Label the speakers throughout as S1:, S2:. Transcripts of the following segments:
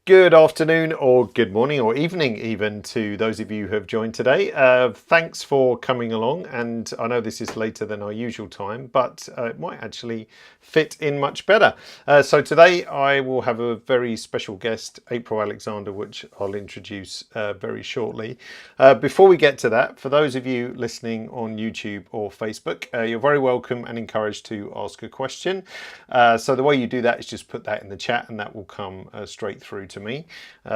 S1: Good afternoon, or good morning, or evening, even to those of you who have joined today. Thanks for coming along, and I know this is later than our usual time, but it might actually fit in much better. So today I will have a very special guest, April Alexander, which I'll introduce very shortly. Before we get to that, for those of you listening on YouTube or Facebook, you're very welcome and encouraged to ask a question. So the way you do that is just put that in the chat, and that will come straight through to me.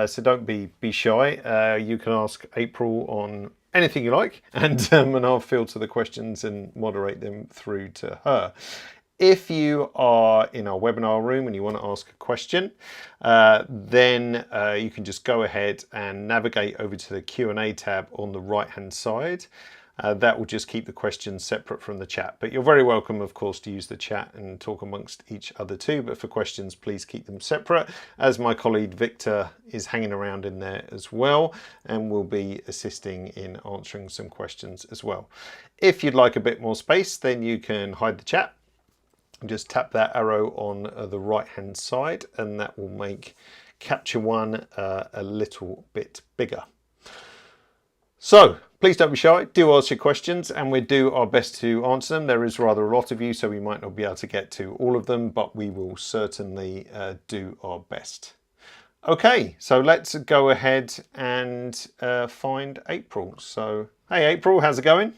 S1: So don't be shy. You can ask April on anything you like, and I'll filter the questions and moderate them through to her. If you are in our webinar room and you want to ask a question, then you can just go ahead and navigate over to the Q&A tab on the right hand side. That will just keep the questions separate from the chat. But you're very welcome, of course, to use the chat and talk amongst each other too. But for questions, please keep them separate, as my colleague Victor is hanging around in there as well and will be assisting in answering some questions as well. If you'd like a bit more space, then you can hide the chat. Just tap that arrow on the right hand side, and that will make Capture One a little bit bigger. So please don't be shy, do ask your questions and we do our best to answer them. There is rather a lot of you, so we might not be able to get to all of them, but we will certainly do our best. Okay, so let's go ahead and find April. So, hey April, how's it going?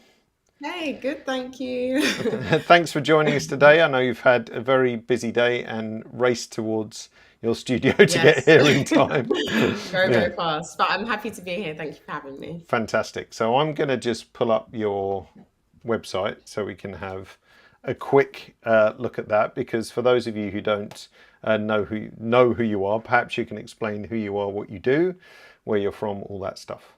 S2: Hey, good, thank you.
S1: Thanks for joining us today. I know you've had a very busy day and raced towards your studio to get
S2: Yes,
S1: here in time.
S2: very,
S1: Yeah.
S2: very fast. But I'm happy to be here. Thank you for having me.
S1: Fantastic. So I'm going to just pull up your website so we can have a quick look at that, because for those of you who don't know who you are, perhaps you can explain who you are, what you do, where you're from, all that stuff.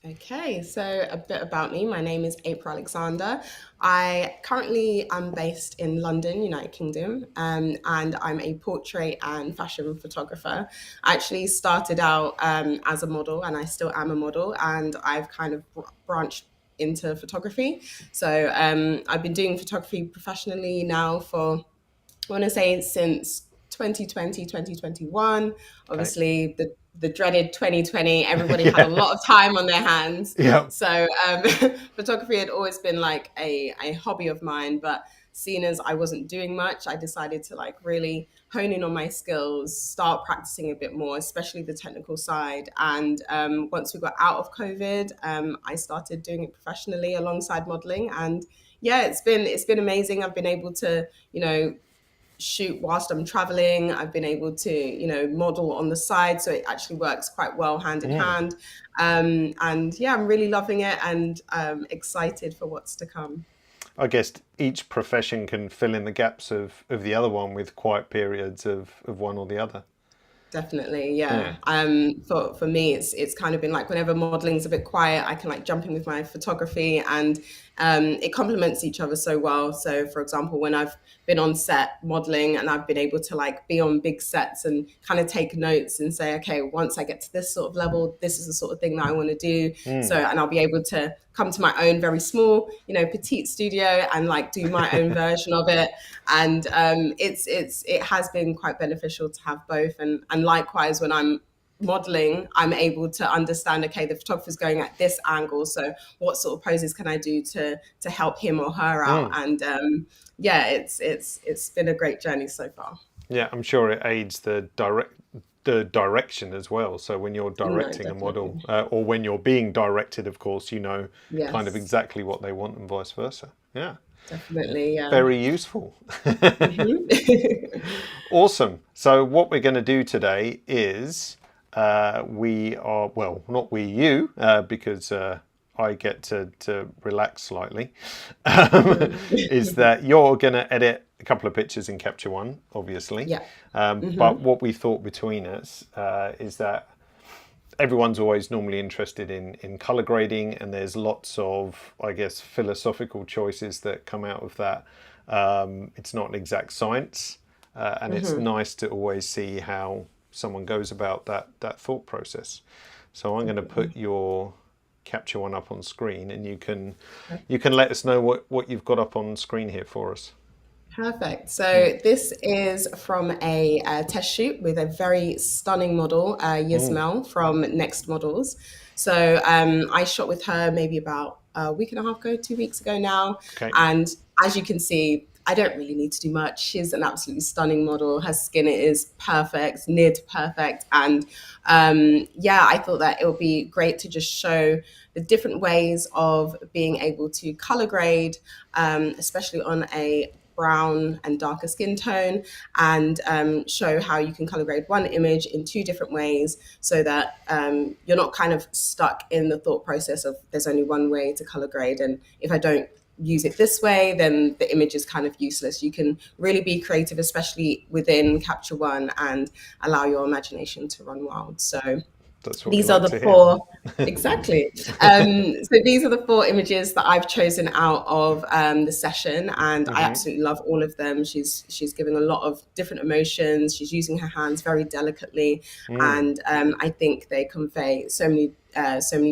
S2: Okay, so a bit about me. My name is April Alexander. I currently am based in London, United Kingdom, and I'm a portrait and fashion photographer. I actually started out as a model, and I still am a model, and I've kind of branched into photography. So I've been doing photography professionally now for, I want to say, since 2020, 2021.
S1: Okay.
S2: Obviously, the dreaded 2020, everybody had a
S1: Yeah.
S2: lot of time on their hands.
S1: Yeah.
S2: So photography had always been like a hobby of mine. But seeing as I wasn't doing much, I decided to like really hone in on my skills, start practicing a bit more, especially the technical side. And once we got out of COVID, I started doing it professionally alongside modeling. And yeah, it's been amazing. I've been able to, shoot whilst I'm traveling. I've been able to, model on the side. So it actually works quite well hand in hand. And yeah, I'm really loving it and excited for what's to come.
S1: I guess each profession can fill in the gaps of the other one with quiet periods of one or the other.
S2: Definitely, yeah.
S1: Yeah.
S2: For me, it's kind of been like whenever modeling's a bit quiet, I can like jump in with my photography, and it complements each other so well. So, for example, when I've been on set modeling and I've been able to like be on big sets and kind of take notes and say, okay, once I get to this sort of level, this is the sort of thing that I want to do. So, and I'll be able to come to my own very small, petite studio and like do my own version of it. And it has been quite beneficial to have both. And likewise, when I'm modeling, I'm able to understand, okay, the photographer's going at this angle, so what sort of poses can I do to help him or her out? And yeah, it's been a great journey so far.
S1: Yeah, I'm sure it aids the direction as well. So when you're
S2: No,
S1: directing a model,
S2: definitely.
S1: or when you're being directed, of course, you know kind of
S2: Yes,
S1: exactly what they want and vice versa. Yeah,
S2: definitely. Yeah.
S1: very useful.
S2: Mhm.
S1: Awesome. So what we're going to do today is we are, well, not we, you, because I get to relax slightly, is that you're going to edit a couple of pictures in Capture One, obviously.
S2: Yeah.
S1: But what we thought between us is that everyone's always normally interested in color grading, and there's lots of, I guess, philosophical choices that come out of that. It's not an exact science, and it's nice to always see how someone goes about that thought process. So I'm going to put your Capture One up on screen, and you can let us know what you've got up on screen here for us.
S2: Perfect.
S1: Mm.
S2: So this is from a test shoot with a very stunning model,
S1: Mm.
S2: Yasmel from Next Models. So I shot with her maybe about a week and a half ago, 2 weeks ago now.
S1: Okay.
S2: And as you can see, I don't really need to do much. She's an absolutely stunning model. Her skin is perfect, near to perfect. And yeah, I thought that it would be great to just show the different ways of being able to color grade, especially on a brown and darker skin tone, and show how you can color grade one image in two different ways so that you're not kind of stuck in the thought process of there's only one way to color grade. And if I don't use it this way, then the image is kind of useless. You can really be creative, especially within Capture One, and allow your imagination to run wild. So
S1: That's what we
S2: these are
S1: like
S2: the
S1: to hear.
S2: four, exactly. So these are the four images that I've chosen out of the session, and I
S1: Hmm.
S2: absolutely love all of them. She's giving a lot of different emotions. She's using her hands very delicately,
S1: Mm.
S2: and I think they convey so many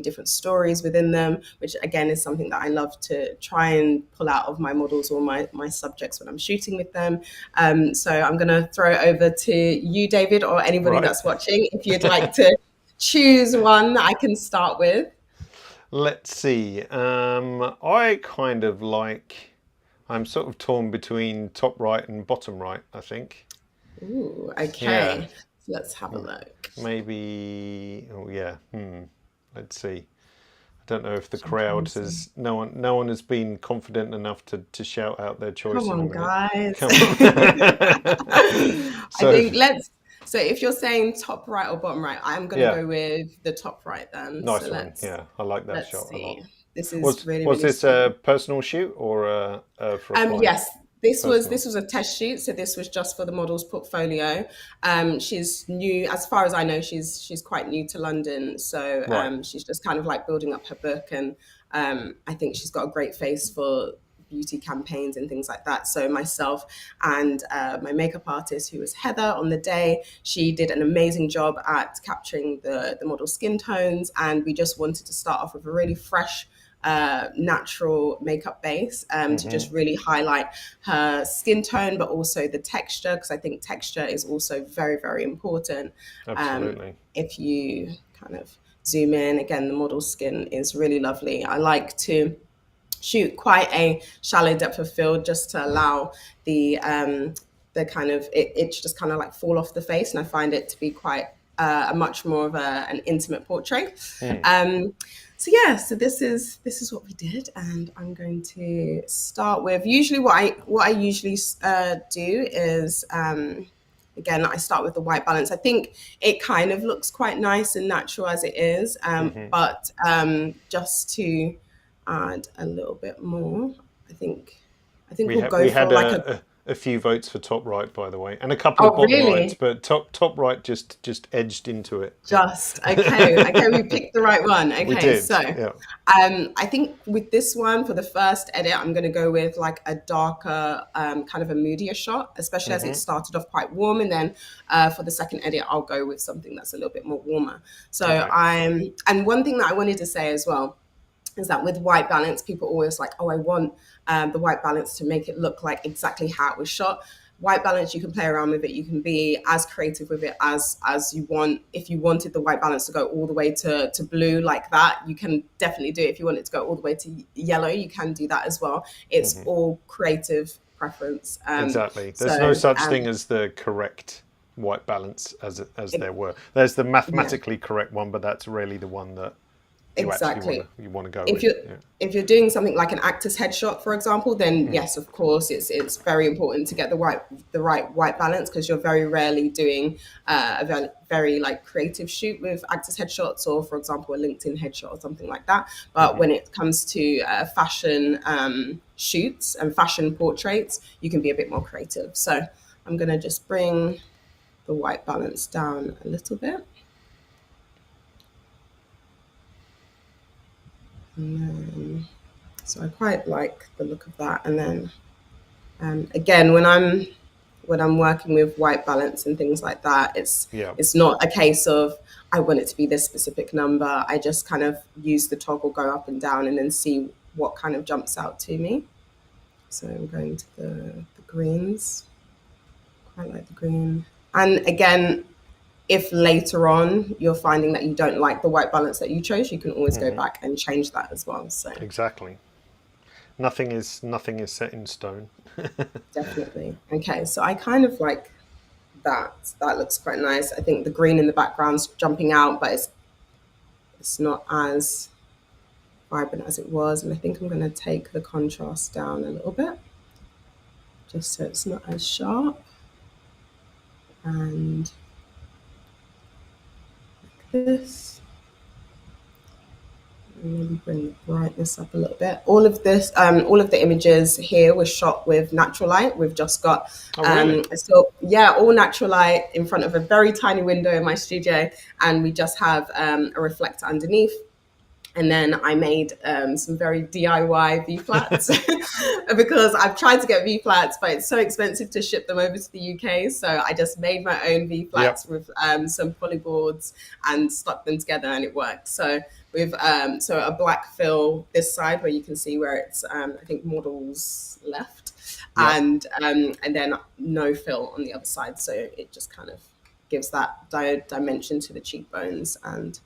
S2: different stories within them, which again is something that I love to try and pull out of my models or my subjects when I'm shooting with them. So I'm going to throw it over to you, David, or anybody
S1: Right.
S2: that's watching, if you'd like to choose one that I can start with.
S1: Let's see. I kind of like. I'm sort of torn between top right and bottom right, I think.
S2: Ooh,
S1: Yeah.
S2: okay. So let's have a
S1: M-
S2: look.
S1: Maybe. Oh, yeah. Let's see. I don't know if the
S2: I'm trying
S1: crowd
S2: to see.
S1: has. No one has been confident enough to shout out their choice
S2: Come
S1: in a
S2: on,
S1: minute.
S2: guys.
S1: Come on.
S2: I
S1: So,
S2: think let's. So if you're saying top right or bottom right, I'm gonna
S1: yeah,
S2: go with the top right then. So
S1: nice one. Yeah, I like that
S2: let's
S1: shot a lot.
S2: see. This is
S1: Was
S2: really,
S1: was
S2: really
S1: this
S2: stunning.
S1: a personal shoot or for a client?
S2: Yes, this was
S1: Personal.
S2: this was a test shoot, so this was just for the model's portfolio. She's new, as far as I know, she's quite new to London, so
S1: Right.
S2: she's just kind of like building up her book, and I think she's got a great face for beauty campaigns and things like that. So myself and my makeup artist, who was Heather on the day, she did an amazing job at capturing the model's skin tones, and we just wanted to start off with a really fresh natural makeup base to
S1: Hmm.
S2: just really highlight her skin tone, but also the texture, because I think texture is also very, very important.
S1: Absolutely.
S2: If you kind of zoom in, again, the model's skin is really lovely. I like to shoot quite a shallow depth of field just to allow the kind of it to just kind of like fall off the face, and I find it to be quite a much more of an intimate portrait.
S1: Mm.
S2: Um, so yeah, so this is what we did, and I'm going to start with usually what I usually do is again I start with the white balance. I think it kind of looks quite nice and natural as it is,
S1: Hmm.
S2: but just to add a little bit more, I think I think
S1: We
S2: we'll
S1: had
S2: go
S1: we
S2: for
S1: had
S2: like a.
S1: a few votes for top right, by the way, and a couple of
S2: Oh
S1: bottom rights,
S2: really?
S1: but top right just edged into it. Yeah.
S2: Just okay. We picked the right one.
S1: We
S2: Okay,
S1: did.
S2: so
S1: Yeah.
S2: I think with this one for the first edit, I'm going to go with like a darker, kind of a moodier shot, especially as it
S1: Hmm.
S2: started off quite warm, and then for the second edit, I'll go with something that's a little bit more warmer. So
S1: Okay.
S2: and one thing that I wanted to say as well is that with white balance, people always like, oh, I want the white balance to make it look like exactly how it was shot. White balance, you can play around with it. You can be as creative with it as you want. If you wanted the white balance to go all the way to blue like that, you can definitely do it. If you want it to go all the way to yellow, you can do that as well. It's
S1: Hmm.
S2: all creative preference.
S1: Exactly. There's no
S2: So
S1: such thing as the correct white balance as there were. There's the
S2: yeah,
S1: mathematically correct one, but that's really the one that you actually want
S2: exactly.
S1: to you want to go
S2: if
S1: with.
S2: you're
S1: Yeah.
S2: if you're doing something like an actor's headshot, for example, then
S1: Mm.
S2: yes, of course, it's very important to get the right white balance, because you're very rarely doing a very like creative shoot with actors headshots, or for example a LinkedIn headshot or something like that. But
S1: Hmm.
S2: when it comes to fashion shoots and fashion portraits, you can be a bit more creative. So I'm going to just bring the white balance down a little bit. So I quite like the look of that. And then again, when I'm working with white balance and things like that,
S1: Yeah.
S2: it's not a case of I want it to be this specific number. I just kind of use the toggle, go up and down, and then see what kind of jumps out to me. So I'm going to the greens. Quite like the green. And again, if later on you're finding that you don't like the white balance that you chose, you can always go back and change that as well. So
S1: Exactly. Nothing is set in stone.
S2: definitely. Okay, so I kind of like that. That looks quite nice. I think the green in the background's jumping out, but it's not as vibrant as it was. And I think I'm going to take the contrast down a little bit, just so it's not as sharp. And like this. Maybe bring the brightness up a little bit. All of this, all of the images here were shot with natural light. We've just got,
S1: Oh, really?
S2: so yeah, all natural light in front of a very tiny window in my studio, and we just have a reflector underneath. And then I made some very DIY V flats because I've tried to get V flats, but it's so expensive to ship them over to the UK. So I just made my own V flats with some polyboards and stuck them together, and it worked. So with so a black fill this side where you can see where it's I think models left, and then no fill on the other side. So it just kind of gives that dimension to the cheekbones and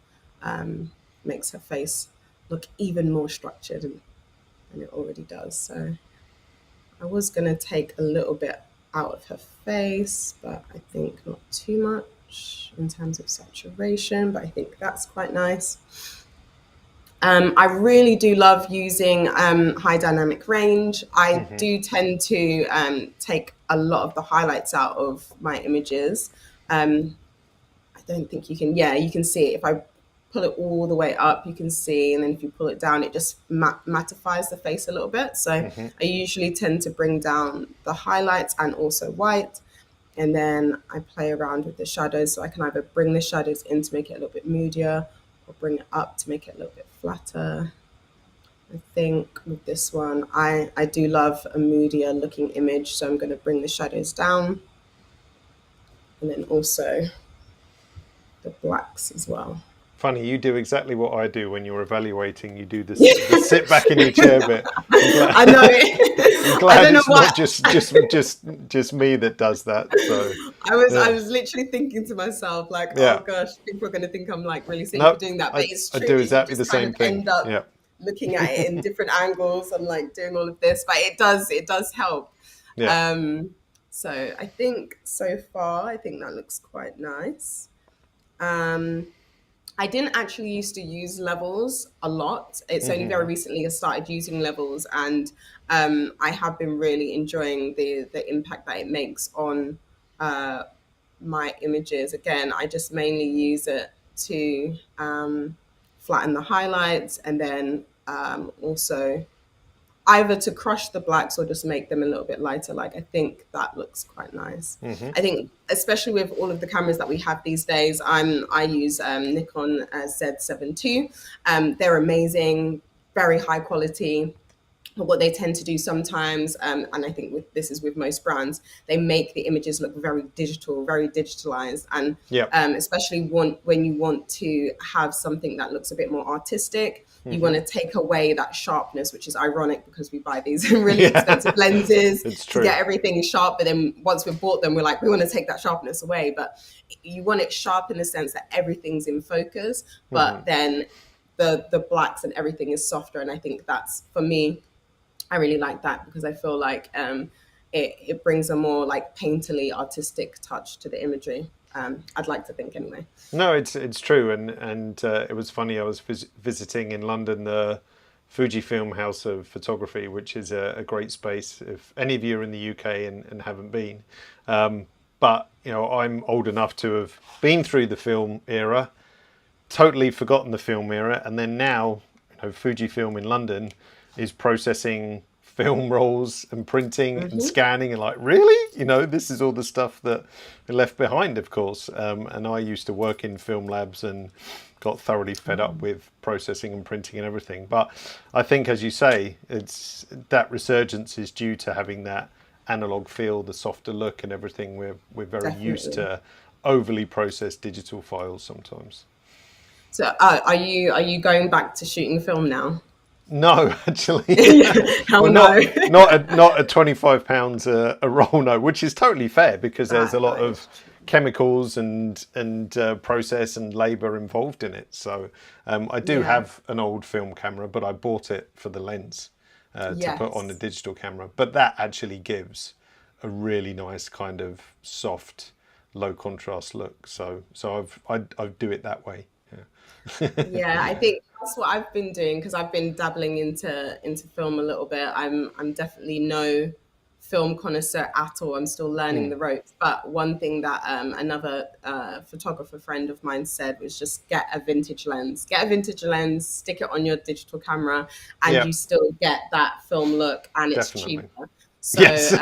S2: makes her face look even more structured than it already does. So I was going to take a little bit out of her face, but I think not too much in terms of saturation, but I think that's quite nice. I really do love using high dynamic range. I do tend to take a lot of the highlights out of my images. I don't think you can, you can see it. If I pull it all the way up, you can see, and then if you pull it down, it just mattifies the face a little bit. So I usually tend to bring down the highlights and also white, and then I play around with the shadows. So I can either bring the shadows in to make it a little bit moodier or bring it up to make it a little bit flatter. I think with this one, I do love a moodier looking image, so I'm going to bring the shadows down, and then also the blacks as well.
S1: Funny, you do exactly what I do when you're evaluating. You do this, the sit back in your chair bit.
S2: I know it.
S1: I'm glad it's not just me that does that. So
S2: I was literally thinking to myself, like, oh gosh, people are going to think I'm like really silly for doing that. But it's true.
S1: I do exactly
S2: you just
S1: the same thing.
S2: End up looking at it in different angles and like doing all of this, but it does help. So I think so far, I think that looks quite nice. I didn't actually used to use levels a lot. It's only very recently I started using levels, and I have been really enjoying the impact that it makes on my images. Again, I just mainly use it to flatten the highlights, and then also either to crush the blacks or just make them a little bit lighter. Like, I think that looks quite nice. I think, especially with all of the cameras that we have these days, I use Nikon Z7 II. They're amazing, very high quality. But what they tend to do sometimes, and I think this is with most brands, they make the images look very digital, very digitalized. And especially when you want to have something that looks a bit more artistic, you want to take away that sharpness, which is ironic because we buy these really expensive lenses to get everything sharp. But then once we've bought them, we're like, we want to take that sharpness away. But you want it sharp in the sense that everything's in focus, but then the blacks and everything is softer. And I think that's, for me, I really like that because I feel like it brings a more like painterly, artistic touch to the imagery. I'd like to think anyway.
S1: No, it's true, and it was funny. I was visiting in London the Fujifilm House of Photography, which is a great space if any of you are in the UK and haven't been. But you know, I'm old enough to have been through the film era, totally forgotten the film era, and then now, you know, Fujifilm in London is processing film rolls and printing and scanning, and like, really, you know, this is all the stuff that we left behind, of course. And I used to work in film labs and got thoroughly fed up with processing and printing and everything. But I think, as you say, it's that resurgence is due to having that analog feel, the softer look and everything. We're very used to overly processed digital files sometimes.
S2: So are you going back to shooting film now?
S1: No, actually.
S2: Hell
S1: Well,
S2: no.
S1: not a £25 a roll, no, which is totally fair because there's a lot
S2: That
S1: of
S2: is true.
S1: chemicals and process and labour involved in it. So I do
S2: Yeah.
S1: have an old film camera, but I bought it for the lens to put on a
S2: Yes.
S1: digital camera. But that actually gives a really nice kind of soft, low contrast look. I do it that way. Yeah.
S2: Yeah, I think that's what I've been doing because I've been dabbling into film a little bit. I'm definitely no film connoisseur at all. I'm still learning the ropes. But one thing that another photographer friend of mine said was just get a vintage lens. Get a vintage lens, stick it on your digital camera, and
S1: Yeah,
S2: you still get that film look, and it's
S1: definitely.
S2: cheaper. So
S1: Yes.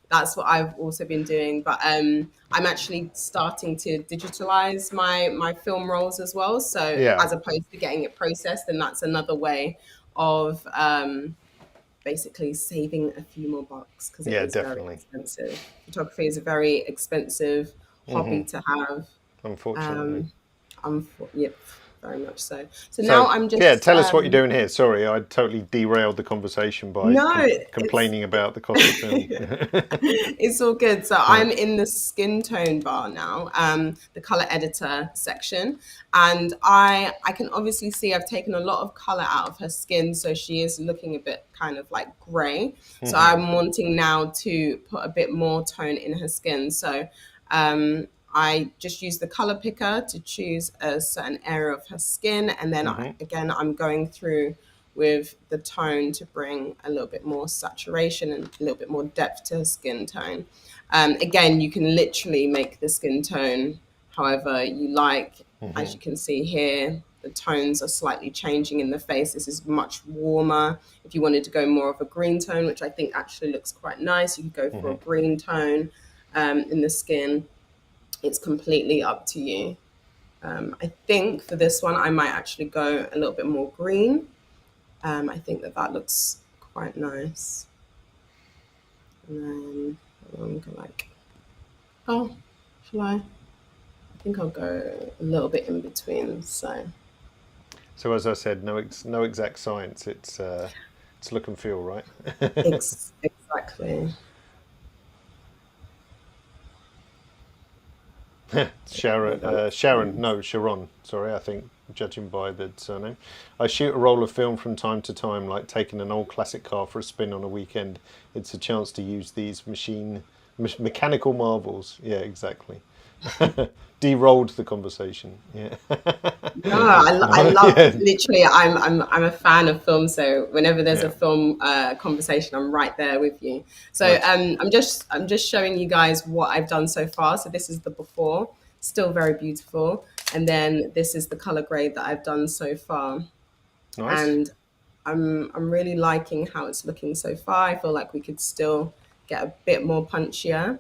S2: that's what I've also been doing. But I'm actually starting to digitalize my film rolls as well. So
S1: Yeah.
S2: as opposed to getting it processed, then that's another way of basically saving a few more bucks because it
S1: Yeah,
S2: is very
S1: definitely.
S2: expensive. Photography is a very expensive hobby to have.
S1: Unfortunately.
S2: Um, yep, very much so. So now
S1: So,
S2: I'm
S1: yeah,
S2: just
S1: tell us what you're doing here. Sorry, I totally derailed the conversation by
S2: no, it's
S1: complaining about the cost of film.
S2: it's all good. So
S1: Right.
S2: I'm in the skin tone bar now, the color editor section, and I can obviously see I've taken a lot of color out of her skin, so she is looking a bit kind of like gray. So I'm wanting now to put a bit more tone in her skin. So I just use the color picker to choose a certain area of her skin, and then again I'm going through with the tone to bring a little bit more saturation and a little bit more depth to her skin tone. Again, you can literally make the skin tone however you like. As you can see here, the tones are slightly changing in the face. This is much warmer. If you wanted to go more of a green tone, which I think actually looks quite nice, you could go for a green tone in the skin. It's completely up to you. I think for this one, I might actually go a little bit more green. I think that looks quite nice. And then I'm gonna like, oh, shall I? I think I'll go a little bit in between. So
S1: So, as I said, no exact science. It's look and feel, right?
S2: exactly. I think that looks
S1: Sharon,
S2: nice.
S1: no, Sharon. Sorry, I think judging by the surname. I shoot a roll of film from time to time, like taking an old classic car for a spin on a weekend. It's a chance to use these mechanical marvels. Yeah, exactly. De-rolled the conversation. Yeah.
S2: No, I
S1: No,
S2: love
S1: yeah,
S2: literally. I'm a fan of film, so whenever there's a
S1: yeah.
S2: film conversation, I'm right there with you. So
S1: Nice.
S2: I'm just showing you guys what I've done so far. So this is the before, still very beautiful, and then this is the color grade that I've done so far,
S1: Nice.
S2: and I'm really liking how it's looking so far. I feel like we could still get a bit more punchier.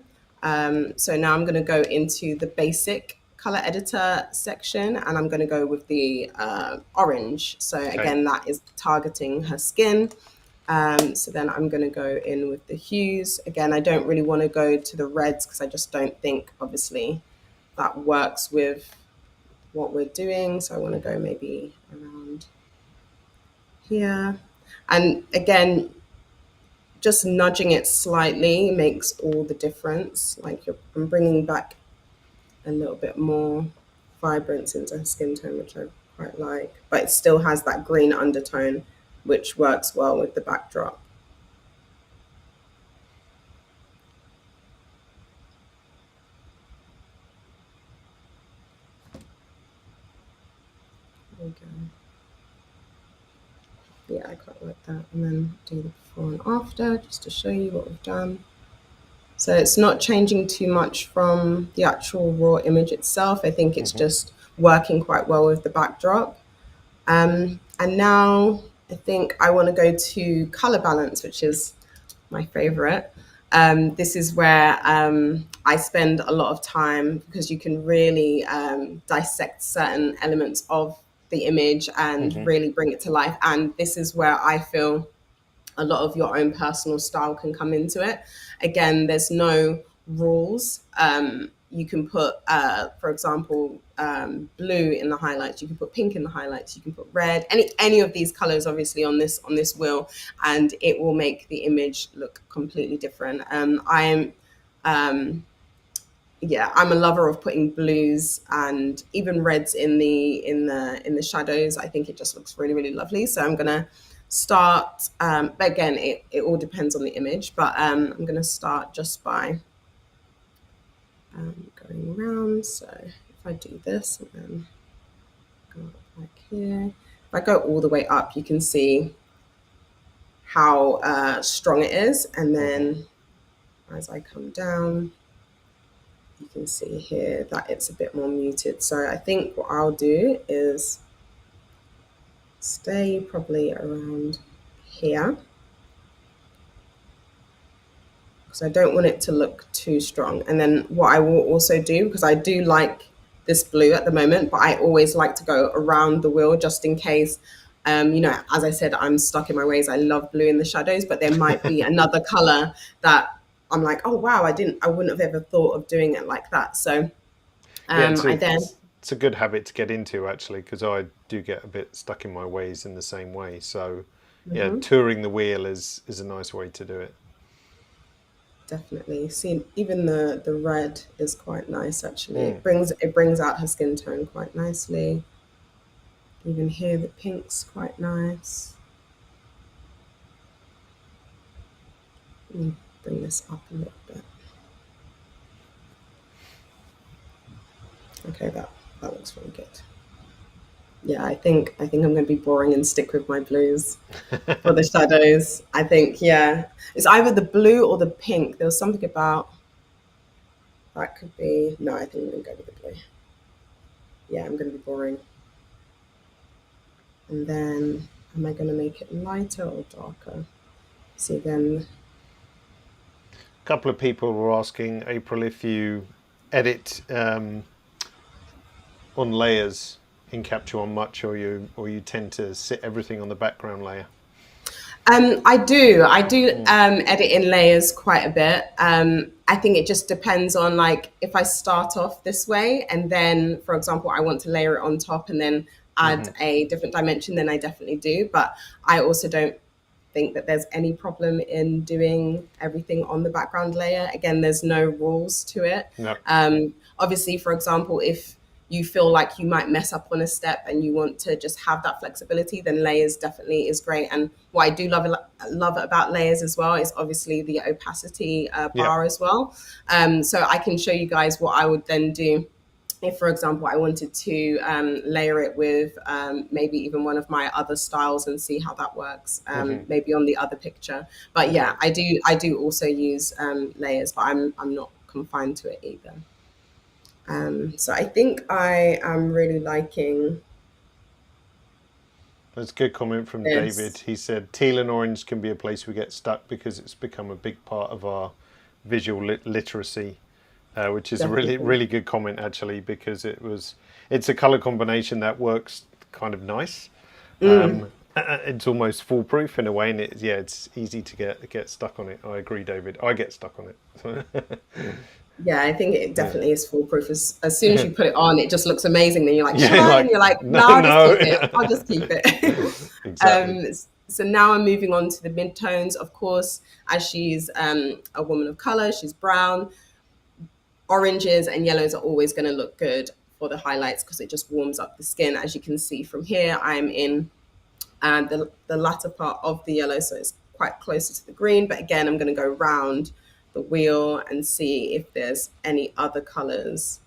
S2: So now I'm going to go into the basic color editor section, and I'm going to go with the orange. So
S1: Okay.
S2: again, that is targeting her skin. So then I'm going to go in with the hues. Again, I don't really want to go to the reds because I just don't think, obviously, that works with what we're doing. So I want to go maybe around here. And again, just nudging it slightly makes all the difference. I'm bringing back a little bit more vibrance into her skin tone, which I quite like, but it still has that green undertone, which works well with the backdrop. There we go. Yeah, I quite like that. And then do the before and after just to show you what we've done. So it's not changing too much from the actual raw image itself. I think it's just working quite well with the backdrop. And now I think I want to go to color balance, which is my favorite. This is where I spend a lot of time because you can really dissect certain elements of the image and really bring it to life. And this is where I feel a lot of your own personal style can come into it. Again, there's no rules. you can put, for example, blue in the highlights. You can put pink in the highlights. You can put red. Any of these colors, obviously, on this wheel, and it will make the image look completely different. I'm a lover of putting blues and even reds in the shadows. I think it just looks really, really lovely. So I'm gonna start. But again, it all depends on the image. But I'm gonna start just by going around. So if I do this and then go up like here, if I go all the way up, you can see how strong it is. And then as I come down, you can see here that it's a bit more muted. So I think what I'll do is stay probably around here, because I don't want it to look too strong. And then what I will also do, because I do like this blue at the moment, but I always like to go around the wheel just in case. As I said, I'm stuck in my ways. I love blue in the shadows, but there might be another color that I'm like, oh wow, I wouldn't have ever thought of doing it like that. So
S1: Yeah, it's a good habit to get into actually, because I do get a bit stuck in my ways in the same way. So yeah, touring the wheel is a nice way to do it.
S2: Definitely. See, even the red is quite nice actually. It brings out her skin tone quite nicely. Even here the pink's quite nice. Let me bring this up a little bit. Okay, that looks really good. Yeah, I think I'm gonna be boring and stick with my blues for the shadows. I think, yeah. It's either the blue or the pink. There was something about that could be, no, I think I'm gonna go with the blue. Yeah, I'm gonna be boring. And then, am I going to make it lighter or darker? See, then.
S1: A couple of people were asking, April, if you edit on layers in Capture One much, or you tend to sit everything on the background layer.
S2: I do edit in layers quite a bit. I think it just depends on, like, if I start off this way and then, for example, I want to layer it on top and then add a different dimension, then I definitely do. But I also don't think that there's any problem in doing everything on the background layer. Again, there's no rules to it.
S1: No.
S2: Obviously, for example, if you feel like you might mess up on a step and you want to just have that flexibility, then layers definitely is great. And what I do love about layers as well is obviously the opacity bar as well. So I can show you guys what I would then do if, for example, I wanted to layer it with maybe even one of my other styles and see how that works, maybe on the other picture. But yeah, I do also use layers, but I'm not confined to it either. So I think I am really liking.
S1: That's a good comment from David. He said teal and orange can be a place we get stuck because it's become a big part of our visual literacy, which is definitely a really good comment actually, because it's a color combination that works kind of nice. It's almost foolproof in a way, and it's easy to get stuck on it. I agree, David. I get stuck on it.
S2: Yeah, I think it definitely is foolproof. As soon as you put it on, it just looks amazing. Then you're like, should I? And you're like, no, I'll just keep it. Exactly. So now I'm moving on to the midtones. Of course, as she's a woman of color, she's brown. Oranges and yellows are always going to look good for the highlights because it just warms up the skin. As you can see from here, I'm in the latter part of the yellow, so it's quite closer to the green. But again, I'm going to go round the wheel and see if there's any other colors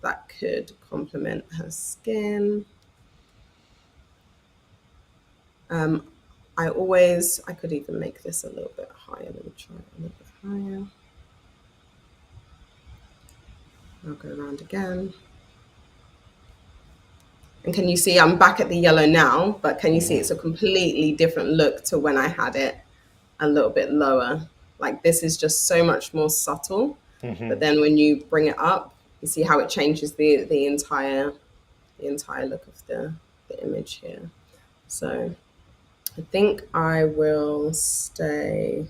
S2: that could complement her skin. I could even make this a little bit higher. Let me try it a little bit higher. I'll go around again. And can you see I'm back at the yellow now, but can you see it's a completely different look to when I had it a little bit lower? Like, this is just so much more subtle. But then when you bring it up, you see how it changes the entire look of the image here. So I think I will stay.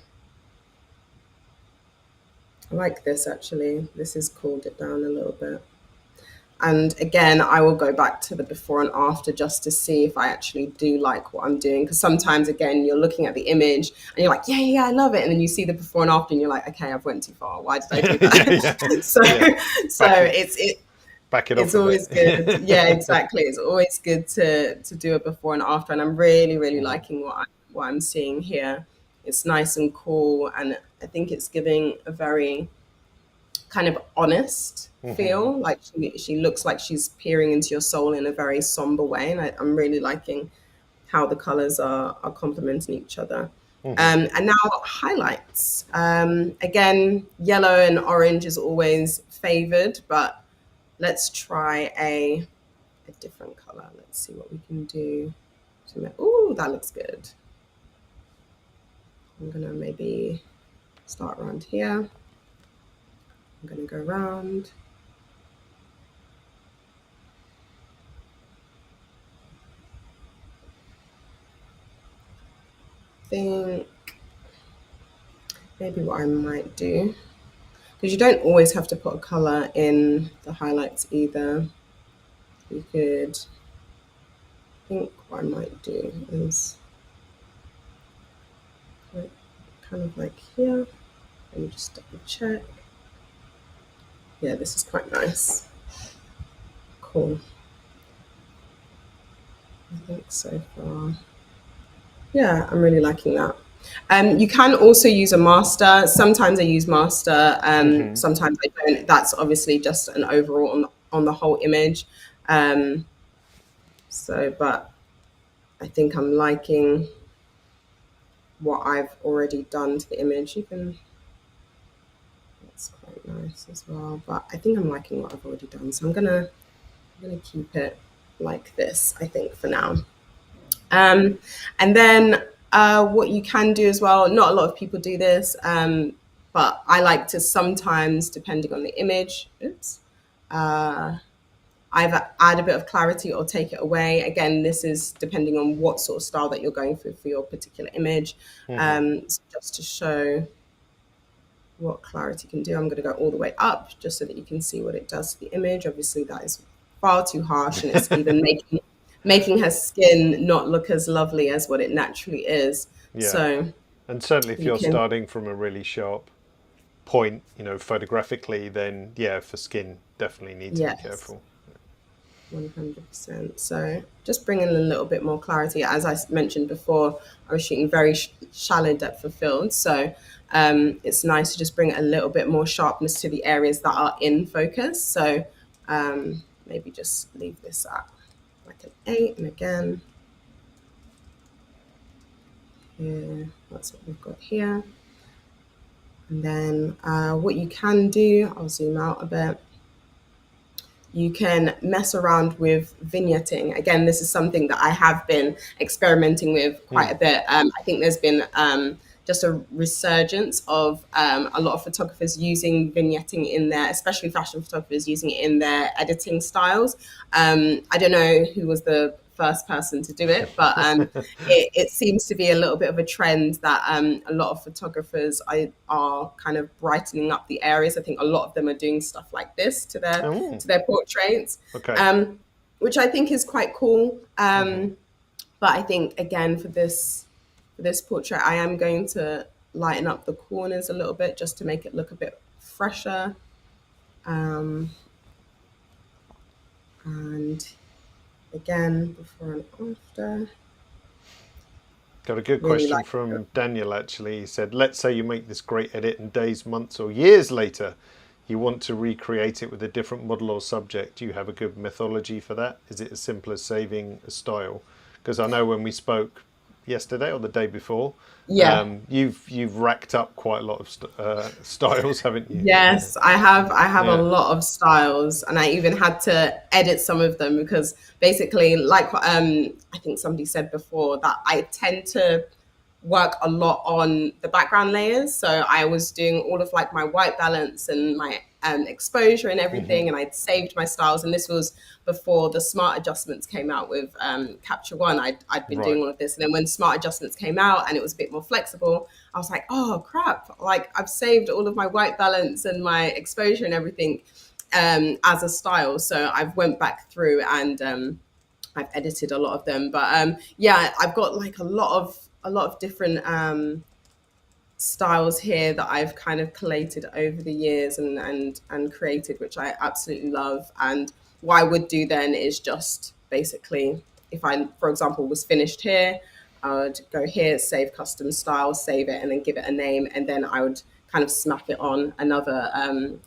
S2: I like this actually. This has cooled it down a little bit. And again, I will go back to the before and after just to see if I actually do like what I'm doing. Because sometimes, again, you're looking at the image and you're like, yeah, I love it. And then you see the before and after and you're like, okay, I've went too far. Why did I do that?
S1: Yeah,
S2: so
S1: yeah.
S2: so
S1: Back it, back it
S2: it's
S1: off a
S2: always good. Yeah,
S1: bit.
S2: exactly. It's always good to do a before and after. And I'm really, really
S1: Mhm,
S2: liking what I'm seeing here. It's nice and cool. And I think it's giving a very kind of honest
S1: mhm,
S2: feel. Like she looks like she's peering into your soul in a very somber way, and I'm really liking how the colors are complementing each other.
S1: mhm.
S2: And now highlights. Again, yellow and orange is always favored, but let's try a different color. Let's see what we can do. Oh, that looks good. I'm gonna maybe start around here. I'm gonna go around. Think maybe what I might do, because you don't always have to put a color in the highlights either. You could think what I might do is kind of like here. Let me just double check. Yeah, this is quite nice. Cool. I think so far. Yeah, I'm really liking that. You can also use a master. Sometimes I use master.
S1: Mhm.
S2: Sometimes I don't. That's obviously just an overall on the whole image. Um, but I think I'm liking what I've already done to the image. You can, that's quite nice as well. But I think I'm liking what I've already done. So I'm gonna keep it like this, I think, for now. And then what you can do as well, not a lot of people do this, but I like to sometimes, depending on the image, either add a bit of clarity or take it away. Again, this is depending on what sort of style that you're going for your particular image.
S1: Mhm.
S2: So just to show what clarity can do, I'm going to go all the way up just so that you can see what it does to the image. Obviously, that is far too harsh, and it's even making her skin not look as lovely as what it naturally is.
S1: Yeah.
S2: So
S1: And certainly if
S2: you
S1: you're
S2: can,
S1: starting from a really sharp point, photographically, then yeah, for skin, definitely need to be
S2: yes,
S1: careful.
S2: 100%. So just bring in a little bit more clarity. As I mentioned before, I was shooting very shallow depth of field. So it's nice to just bring a little bit more sharpness to the areas that are in focus. So maybe just leave this at like an 8. And again, here, that's what we've got here. And then what you can do, I'll zoom out a bit. You can mess around with vignetting. Again, this is something that I have been experimenting with quite
S1: Mm.
S2: a bit. I think there's been just a resurgence of a lot of photographers using vignetting in their, especially fashion photographers using it in their editing styles. I don't know who was the first person to do it, but it seems to be a little bit of a trend that a lot of photographers are kind of brightening up the areas. I think a lot of them are doing stuff like this
S1: Oh,
S2: to their portraits,
S1: okay.
S2: um, which I think is quite cool.
S1: Mhm.
S2: But I think again for this portrait, I am going to lighten up the corners a little bit just to make it look a bit fresher. Um, and again, before and after,
S1: Got a good
S2: really
S1: question
S2: like
S1: from Daniel actually. He said, let's say you make this great edit and days, months, or years later, you want to recreate it with a different model or subject. Do you have a good methodology for that? Is it as simple as saving a style? Because I know when we spoke yesterday or the day before,
S2: yeah.
S1: you've racked up quite a lot of styles, haven't you? Yeah.
S2: Yes, I have. I have a
S1: Yeah.
S2: lot of styles, and I even had to edit some of them because basically, like I think somebody said before, that I tend to work a lot on the background layers. So I was doing all of like my white balance and my exposure and everything, and I'd saved my styles. And this was before the smart adjustments came out with Capture One. I'd been doing
S1: Right.
S2: all of this, and then when smart adjustments came out and it was a bit more flexible, I was like, oh crap! Like I've saved all of my white balance and my exposure and everything as a style. So I've went back through and I've edited a lot of them. But yeah, I've got like a lot of different styles here that I've kind of collated over the years and created, which I absolutely love. And what I would do then is just basically, if I, for example, was finished here, I would go here, save custom style, save it, and then give it a name, and then I would kind of snap it on another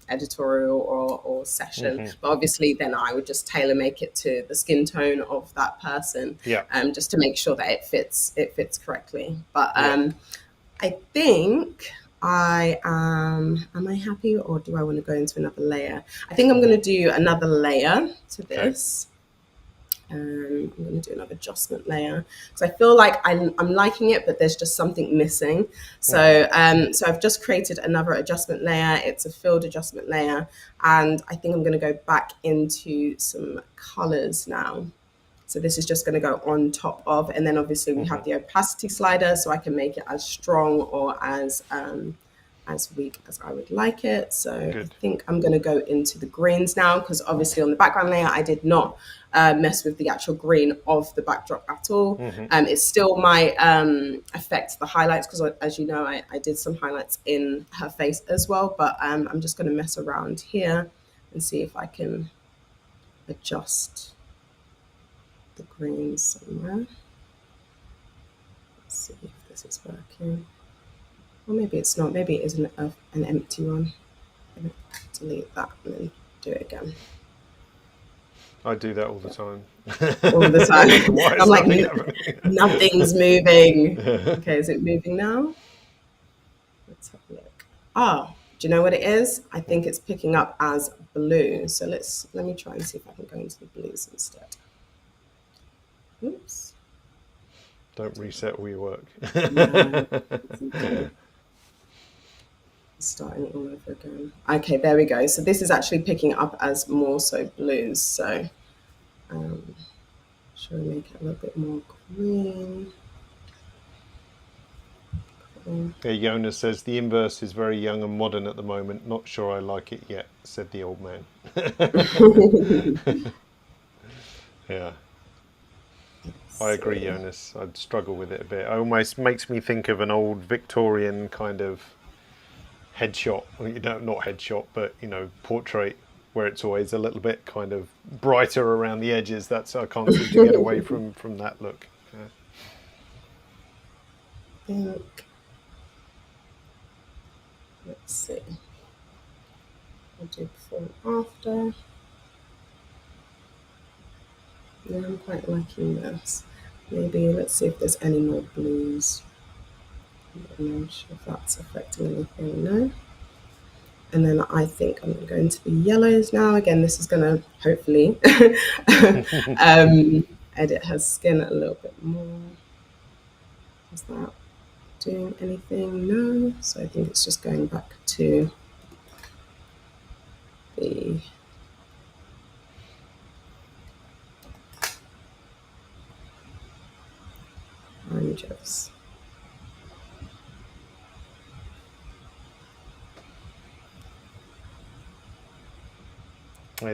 S2: editorial or session. But obviously, then I would just tailor make it to the skin tone of that person,
S1: Yeah.
S2: just to make sure that it fits correctly. But
S1: Yeah.
S2: I think I am. Am I happy, or do I want to go into another layer? I think I'm going to do another layer to this. I'm going to do another adjustment layer because I feel like I'm liking it, but there's just something missing. So, so I've just created another adjustment layer. It's a filled adjustment layer, and I think I'm going to go back into some colors now. So this is just going to go on top of, and then obviously we have the opacity slider, so I can make it as strong or as weak as I would like it. So
S1: Good.
S2: I think I'm going to go into the greens now, because obviously on the background layer I did not mess with the actual green of the backdrop at all. It still might affect the highlights, because as you know, I did some highlights in her face as well, but I'm just going to mess around here and see if I can adjust the green somewhere. Let's see if this is working. Or maybe it's not. Maybe it is an empty one. I'm going to delete that and then do it again.
S1: I do that all the time.
S2: All the time.
S1: Why is
S2: I'm like,
S1: nothing happening?
S2: nothing's moving. Okay, is it moving now? Let's have a look. Oh, do you know what it is? I think it's picking up as blue. So let me try and see if I can go into the blues instead. Oops.
S1: Don't reset all your work.
S2: No. Starting all over again. Okay, there we go. So this is actually picking up as more so blues. So should we make it a little bit more green?
S1: Yeah, Jonas says the inverse is very young and modern at the moment. Not sure I like it yet, said the old man. Yeah. I agree, Jonas. I'd struggle with it a bit. It almost makes me think of an old Victorian kind of headshot. Not headshot, but portrait, where it's always a little bit kind of brighter around the edges. I can't seem to get away from that look.
S2: Yeah. Let's see. I'll do before and after. Yeah, I'm quite liking this. Maybe let's see if there's any more blues. I'm not sure if that's affecting anything. No. And then I think I'm going to go into the yellows now. Again, this is going to hopefully edit her skin a little bit more. Is that doing anything? No. So I think it's just going back to the oranges.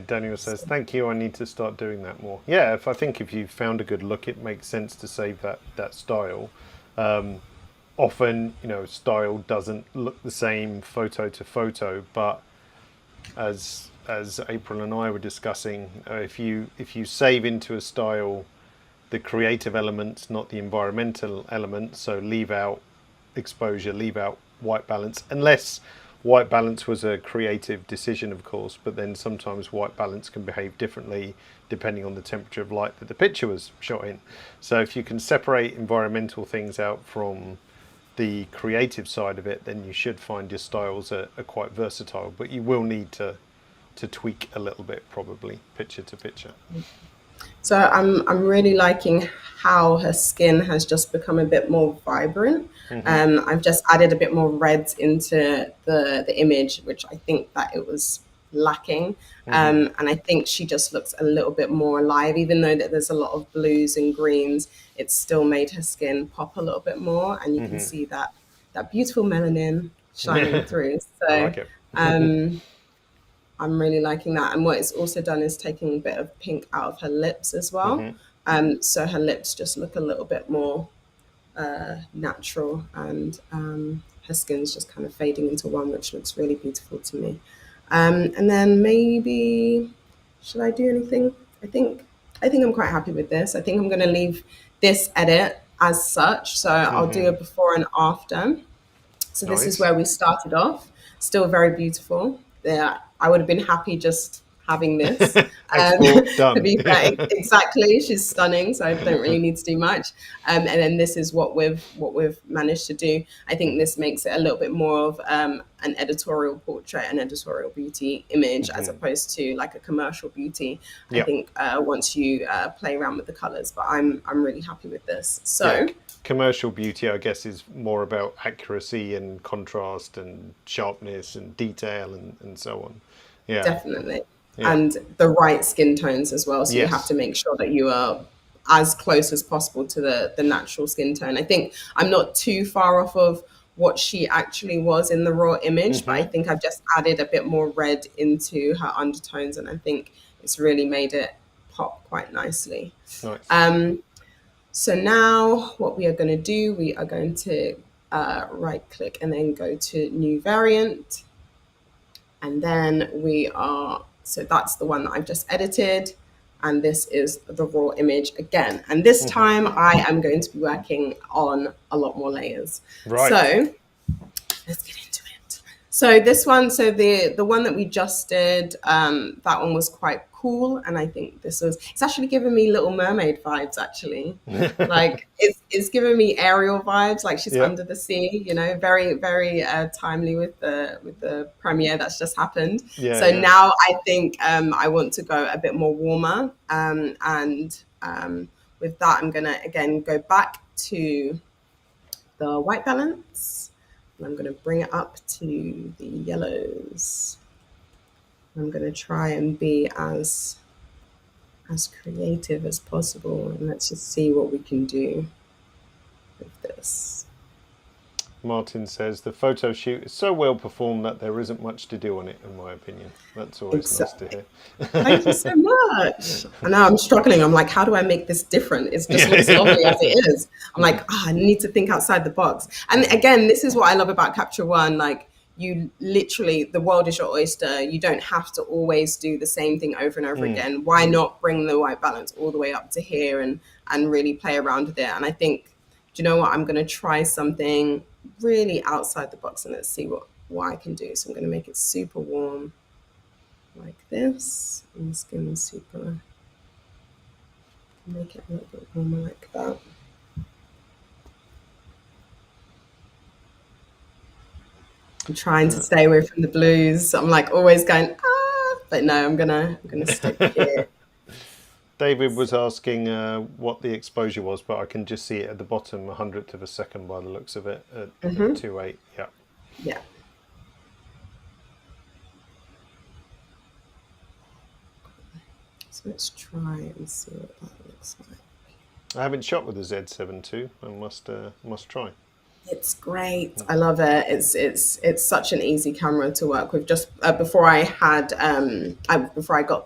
S1: Daniel says, thank you, I need to start doing that more. Yeah, I think if you've found a good look, it makes sense to save that style. Often, style doesn't look the same photo to photo, but as April and I were discussing, if you save into a style the creative elements, not the environmental elements, so leave out exposure, leave out white balance, unless white balance was a creative decision, of course, but then sometimes white balance can behave differently depending on the temperature of light that the picture was shot in. So if you can separate environmental things out from the creative side of it, then you should find your styles are quite versatile, but you will need to tweak a little bit, probably picture to picture.
S2: So I'm really liking how her skin has just become a bit more vibrant. I've just added a bit more reds into the image, which I think that it was lacking. And I think she just looks a little bit more alive, even though that there's a lot of blues and greens. It's still made her skin pop a little bit more, and you can see that beautiful melanin shining through.
S1: I
S2: So
S1: like it.
S2: I'm really liking that. And what it's also done is taking a bit of pink out of her lips as well. So her lips just look a little bit more natural, and her skin's just kind of fading into one, which looks really beautiful to me. And then maybe, should I do anything? I think I think I'm quite happy with this. I think I'm going to leave this edit as such. So I'll do a before and after. So this is
S1: Nice.
S2: where we started off. Still very beautiful. Yeah, I would have been happy just having this.
S1: Export
S2: To
S1: done.
S2: be fair, exactly, she's stunning. So I don't really need to do much. And then this is what we've managed to do. I think this makes it a little bit more of an editorial portrait, an editorial beauty image, as opposed to like a commercial beauty. I
S1: Yeah.
S2: think once you play around with the colors, but I'm really happy with this.
S1: Yeah.
S2: So.
S1: Commercial beauty, I guess, is more about accuracy and contrast and sharpness and detail and so on. Yeah.
S2: Definitely.
S1: Yeah.
S2: And the right skin tones as well. So you have
S1: Yes.
S2: to make sure that you are as close as possible to the natural skin tone. I think I'm not too far off of what she actually was in the raw image, but I think I've just added a bit more red into her undertones, and I think it's really made it pop quite nicely.
S1: Nice.
S2: So now what we are going to do, we are going to right click and then go to new variant. And then so that's the one that I've just edited. And this is the raw image again. And this time I am going to be working on a lot more layers.
S1: Right.
S2: So let's get into it. So this one, so the one that we just did, that one was quite cool, and I think it's actually giving me Little Mermaid vibes. Actually, like it's giving me Ariel vibes, like she's
S1: Yep.
S2: under the sea. Very very timely with the premiere that's just happened.
S1: Yeah.
S2: So
S1: Yeah.
S2: now I think I want to go a bit more warmer, and with that I'm gonna again go back to the white balance. I'm going to bring it up to the yellows. I'm going to try and be as creative as possible, and let's just see what we can do with this.
S1: Martin says the photo shoot is so well performed that there isn't much to do on it, in my opinion. That's always nice to hear.
S2: Thank you so much. And now I'm struggling. I'm like, how do I make this different? It just looks lovely as it is. I'm like, I need to think outside the box. And again, this is what I love about Capture One. Like, you literally, the world is your oyster. You don't have to always do the same thing over and over again. Why not bring the white balance all the way up to here and really play around with it? And I think, do you know what? I'm going to try something really outside the box, and let's see what I can do. So I'm going to make it super warm like this, and the skin super, make it a little bit warmer like that. I'm trying to stay away from the blues. I'm like always going, but no, I'm gonna stick here.
S1: David was asking what the exposure was, but I can just see it at the bottom, 100th of a second by the looks of it at 2.8. Yeah.
S2: Yeah. So let's try and see what that looks like.
S1: I haven't shot with the Z7 II. I must try.
S2: It's great. I love it. It's such an easy camera to work with. Just before I got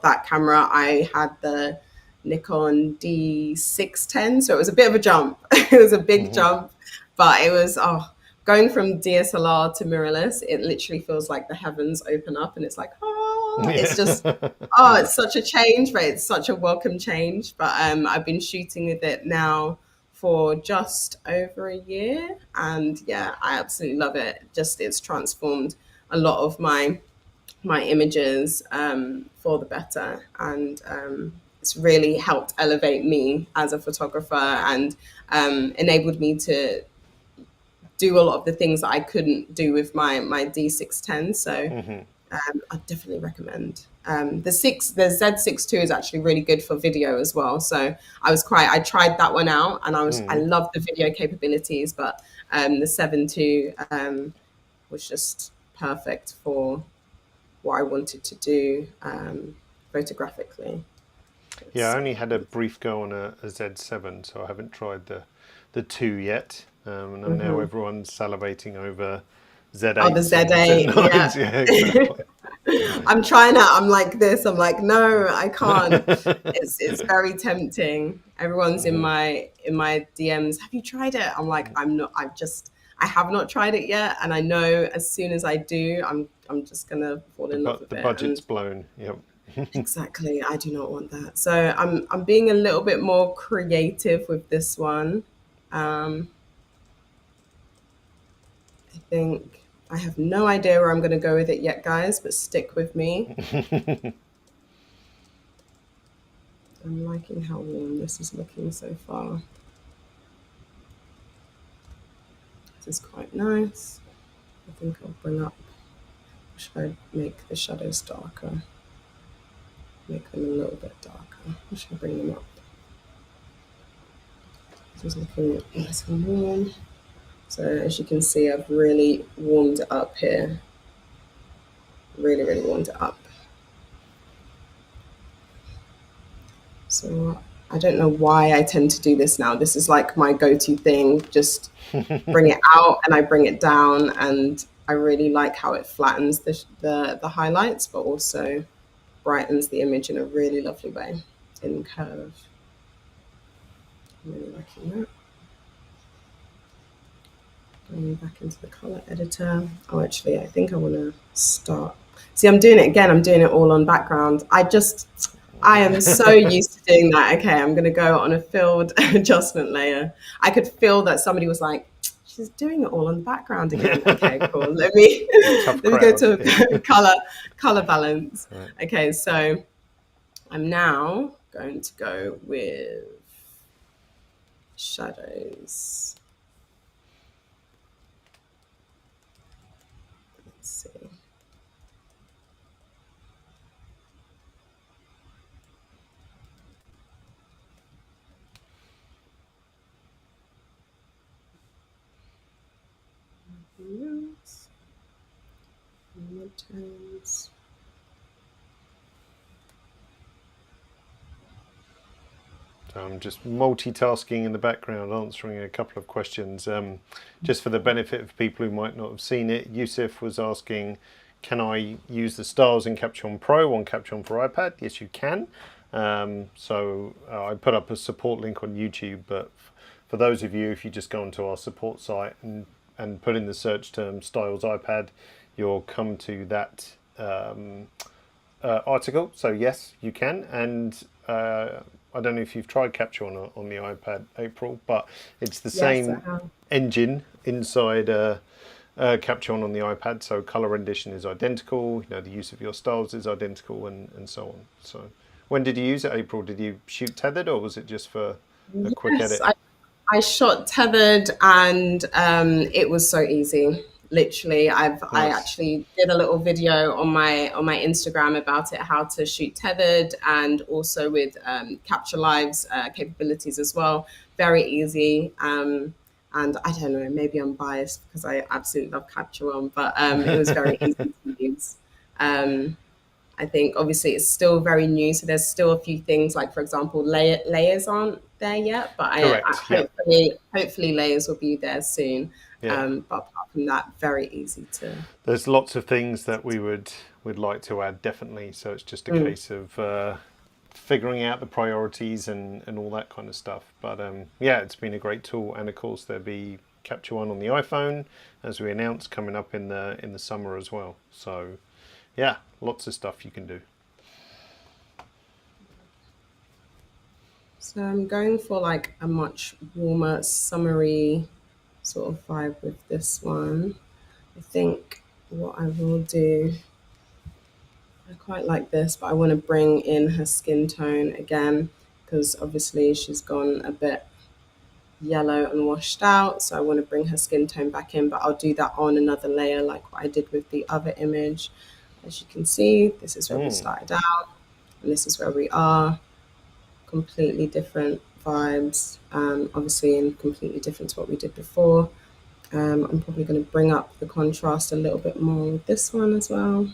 S2: that camera, I had the Nikon D610, so it was a bit of a jump. It was a big jump, but it was going from DSLR to mirrorless. It literally feels like the heavens open up, and it's like it's just it's such a change, but it's such a welcome change. But I've been shooting with it now for just over a year, and yeah, I absolutely love it. Just it's transformed a lot of my images for the better, and it's really helped elevate me as a photographer, and enabled me to do a lot of the things that I couldn't do with my D610. So I definitely recommend. the Z6 II is actually really good for video as well. So I tried that one out, and I love the video capabilities, but the 7 II was just perfect for what I wanted to do photographically.
S1: Yeah, I only had a brief go on a Z7, so I haven't tried the 2 yet. And I know everyone's salivating over
S2: Oh, the
S1: Z8s and
S2: Z8, yeah.
S1: Z9s. Yeah, exactly.
S2: I'm trying out. I'm like this. I'm like, no, I can't. It's very tempting. Everyone's in my DMs. Have you tried it? I'm like, I'm not. I have not tried it yet, and I know as soon as I do, I'm just gonna fall in love with
S1: The
S2: it.
S1: budget's
S2: And
S1: blown. Yep.
S2: exactly, I do not want that. So I'm being a little bit more creative with this one. Um, I think I have no idea where I'm going to go with it yet, guys, but stick with me. I'm liking how warm this is looking so far. This is quite nice. I think I'll bring up, should I make the shadows darker? Make them a little bit darker. Or should I bring them up? This is looking nice and warm. So as you can see, I've really warmed it up here. Really, really warmed it up. So I don't know why I tend to do this now. This is like my go-to thing. Just bring it out and I bring it down, and I really like how it flattens the highlights, but also brightens the image in a really lovely way in curve. I'm really liking that. Going back into the color editor. Oh, actually, I think I want to start. See, I'm doing it again. I'm doing it all on background. I am so used to doing that. Okay, I'm going to go on a filled adjustment layer. I could feel that somebody was like, she's doing it all on the background again. Okay, cool. Let me go to color balance.
S1: Right.
S2: Okay, so I'm now going to go with shadows. Let's see. Midtones.
S1: So I'm just multitasking in the background, answering a couple of questions. Just for the benefit of people who might not have seen it, Yusuf was asking, can I use the styles in Capture One Pro on Capture One for iPad? Yes, you can. I put up a support link on YouTube, but for those of you, if you just go onto our support site and put in the search term styles iPad, you'll come to that article. So yes, you can. And I don't know if you've tried Capture One on the iPad, April, but it's the same engine inside Capture One on the iPad. So color rendition is identical. You know, the use of your styles is identical, and so on. So when did you use it, April? Did you shoot tethered, or was it just for a quick edit?
S2: I shot tethered, and it was so easy. Literally, I actually did a little video on my Instagram about it, how to shoot tethered, and also with Capture Live's capabilities as well. Very easy. And I don't know, maybe I'm biased because I absolutely love Capture One, but it was very easy to use. I think obviously it's still very new, so there's still a few things like, for example, layers aren't there yet, but hopefully layers will be there soon.
S1: Yeah.
S2: But apart from that, very easy to.
S1: There's lots of things that we'd like to add, definitely. So it's just a case of figuring out the priorities and all that kind of stuff. But yeah, it's been a great tool, and of course there'll be Capture One on the iPhone, as we announced, coming up in the summer as well. So yeah, lots of stuff you can do.
S2: So I'm going for like a much warmer, summery sort of vibe with this one. I think what I will do, I quite like this, but I want to bring in her skin tone again, because obviously she's gone a bit yellow and washed out. So I want to bring her skin tone back in, but I'll do that on another layer like what I did with the other image. As you can see, this is where we started out, and this is where we are. Completely different vibes, obviously, and completely different to what we did before. I'm probably going to bring up the contrast a little bit more with this one as well.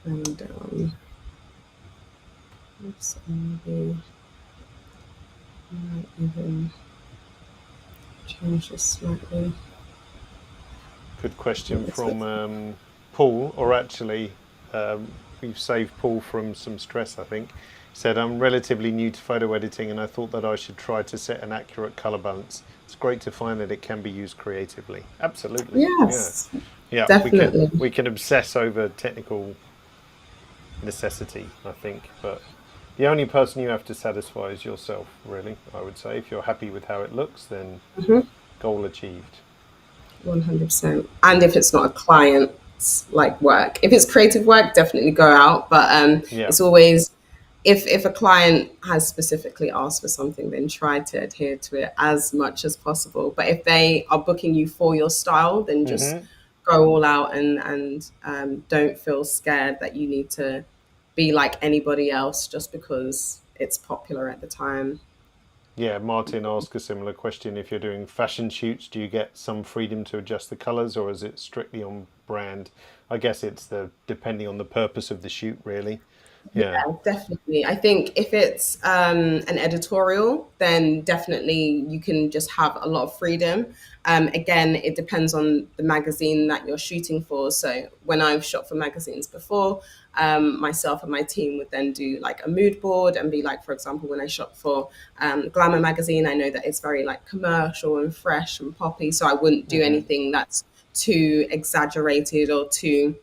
S2: And oops, maybe I might even change this slightly.
S1: Good question from Paul, or actually, we've saved Paul from some stress, I think. He said, I'm relatively new to photo editing and I thought that I should try to set an accurate colour balance. It's great to find that it can be used creatively. Absolutely.
S2: Yes,
S1: Yeah,
S2: definitely.
S1: we can obsess over technical necessity, I think, but the only person you have to satisfy is yourself, really, I would say. If you're happy with how it looks, then goal achieved.
S2: 100%. And if it's not a client's like work, if it's creative work, definitely go out. But
S1: Yeah.
S2: it's always, if a client has specifically asked for something, then try to adhere to it as much as possible. But if they are booking you for your style, then just go all out, and don't feel scared that you need to be like anybody else just because it's popular at the time.
S1: Yeah, Martin asked a similar question. If you're doing fashion shoots, do you get some freedom to adjust the colours, or is it strictly on brand? I guess it's the depending on the purpose of the shoot, really. Yeah.
S2: Yeah, definitely. I think if it's an editorial, then definitely you can just have a lot of freedom. Again, it depends on the magazine that you're shooting for. So when I've shot for magazines before, myself and my team would then do like a mood board and be like, for example, when I shot for Glamour magazine, I know that it's very like commercial and fresh and poppy. So I wouldn't do anything that's too exaggerated or too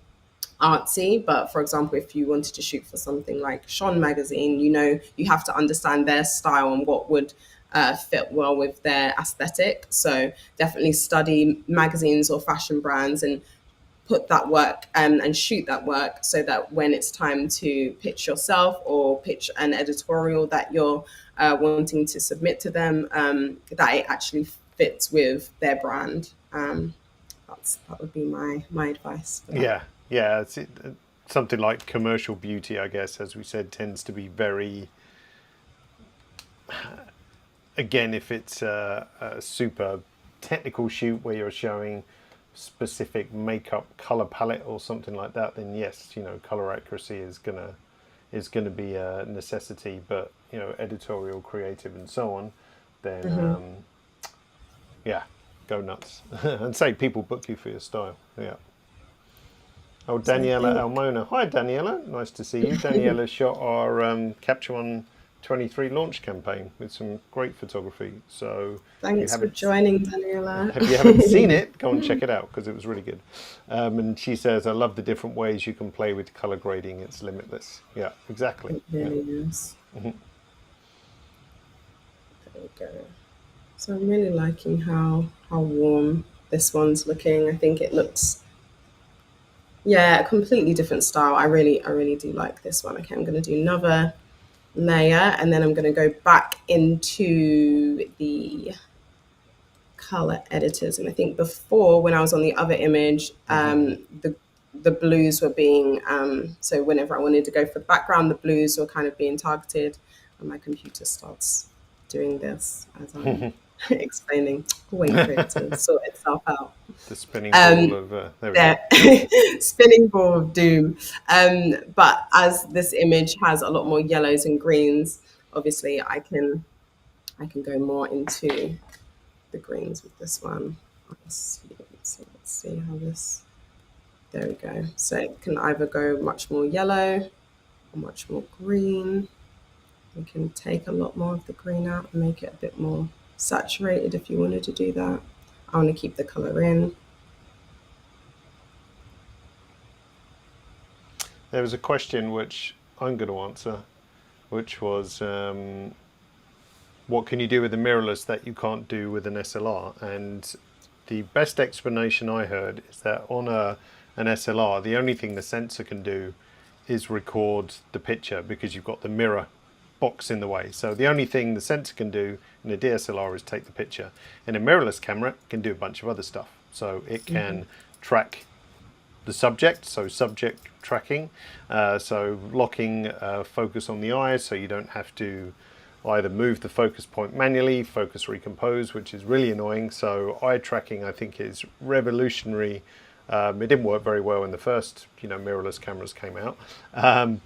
S2: artsy. But for example, if you wanted to shoot for something like Sean magazine, you know, you have to understand their style and what would fit well with their aesthetic. So definitely study magazines or fashion brands and put that work and shoot that work so that when it's time to pitch yourself or pitch an editorial that you're wanting to submit to them, that it actually fits with their brand. That would be my advice for that.
S1: Yeah. Yeah. Something like commercial beauty, I guess, as we said, tends to be very. Again, if it's a super technical shoot where you're showing specific makeup color palette or something like that, then yes, color accuracy is gonna be a necessity. But editorial, creative, and so on, then yeah, go nuts and say people book you for your style. Yeah. Oh,
S2: So I
S1: Daniela
S2: think
S1: Almona. Hi, Daniela. Nice to see you. Daniela shot our Capture One 23 launch campaign with some great photography. So if you
S2: thanks for
S1: haven't
S2: joining, Daniela.
S1: if you haven't seen it, go and check it out because it was really good. And she says, "I love the different ways you can play with color grading. It's limitless." Yeah, exactly.
S2: It
S1: Yeah.
S2: really is. There we go. So I'm really liking how warm this one's looking. I think it looks, yeah, a completely different style. I really do like this one. Okay, I'm going to do another layer, and then I'm going to go back into the color editors. And I think before, when I was on the other image, the blues were being so whenever I wanted to go for the background, the blues were kind of being targeted, and my computer starts doing this as I'm explaining. Wait for it to sort itself out.
S1: The spinning ball of there we go.
S2: Spinning ball of doom. But as this image has a lot more yellows and greens, obviously I can go more into the greens with this one. Let's see how this. There we go. So it can either go much more yellow or much more green. We can take a lot more of the green out and make it a bit more saturated if you wanted to do that. I want to keep the color in.
S1: There was a question which I'm going to answer, which was what can you do with a mirrorless that you can't do with an SLR? And the best explanation I heard is that on an SLR, the only thing the sensor can do is record the picture because you've got the mirror box in the way. So the only thing the sensor can do in a DSLR is take the picture. In a mirrorless camera, it can do a bunch of other stuff. So it can track the subject, so subject tracking, so locking focus on the eye, so you don't have to either move the focus point manually, focus recompose, which is really annoying. So eye tracking, I think, is revolutionary. It didn't work very well in the first, mirrorless cameras came out,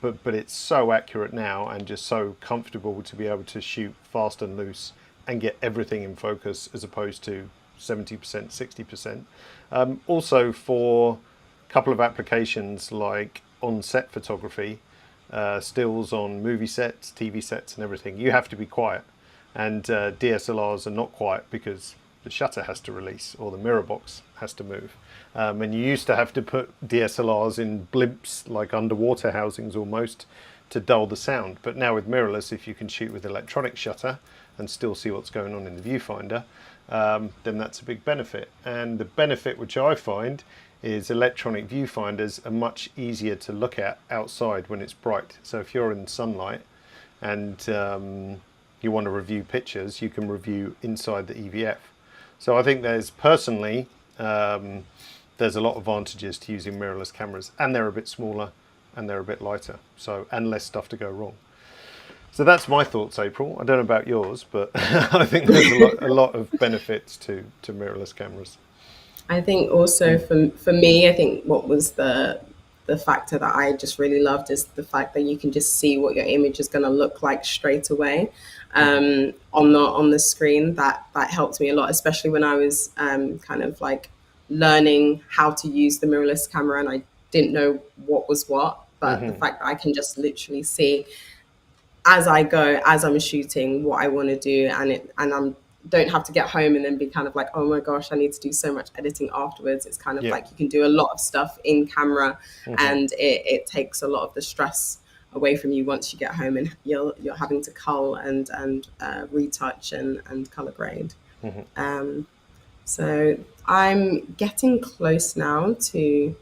S1: but it's so accurate now and just so comfortable to be able to shoot fast and loose and get everything in focus as opposed to 70%, 60%. Also for a couple of applications like on-set photography, stills on movie sets, TV sets and everything, you have to be quiet. And DSLRs are not quiet because the shutter has to release or the mirror box has to move. And you used to have to put DSLRs in blimps, like underwater housings almost, to dull the sound. But now with mirrorless, if you can shoot with electronic shutter and still see what's going on in the viewfinder, then that's a big benefit. And the benefit which I find is electronic viewfinders are much easier to look at outside when it's bright. So if you're in sunlight and you want to review pictures, you can review inside the EVF. So I think there's personally, there's a lot of advantages to using mirrorless cameras, and they're a bit smaller and they're a bit lighter, so and less stuff to go wrong. So that's my thoughts, April. I don't know about yours, but I think there's a lot of benefits to mirrorless cameras.
S2: I think also for me, I think what was the factor that I just really loved is the fact that you can just see what your image is going to look like straight away on the screen. That helped me a lot, especially when I was kind of like learning how to use the mirrorless camera and I didn't know what was what. But the fact that I can just literally see as I go, as I'm shooting, what I want to do, and I'm don't have to get home and then be kind of like, oh my gosh, I need to do so much editing afterwards. It's kind of like you can do a lot of stuff in camera and it takes a lot of the stress away from you once you get home and you're having to cull and retouch and color grade. So I'm getting close now to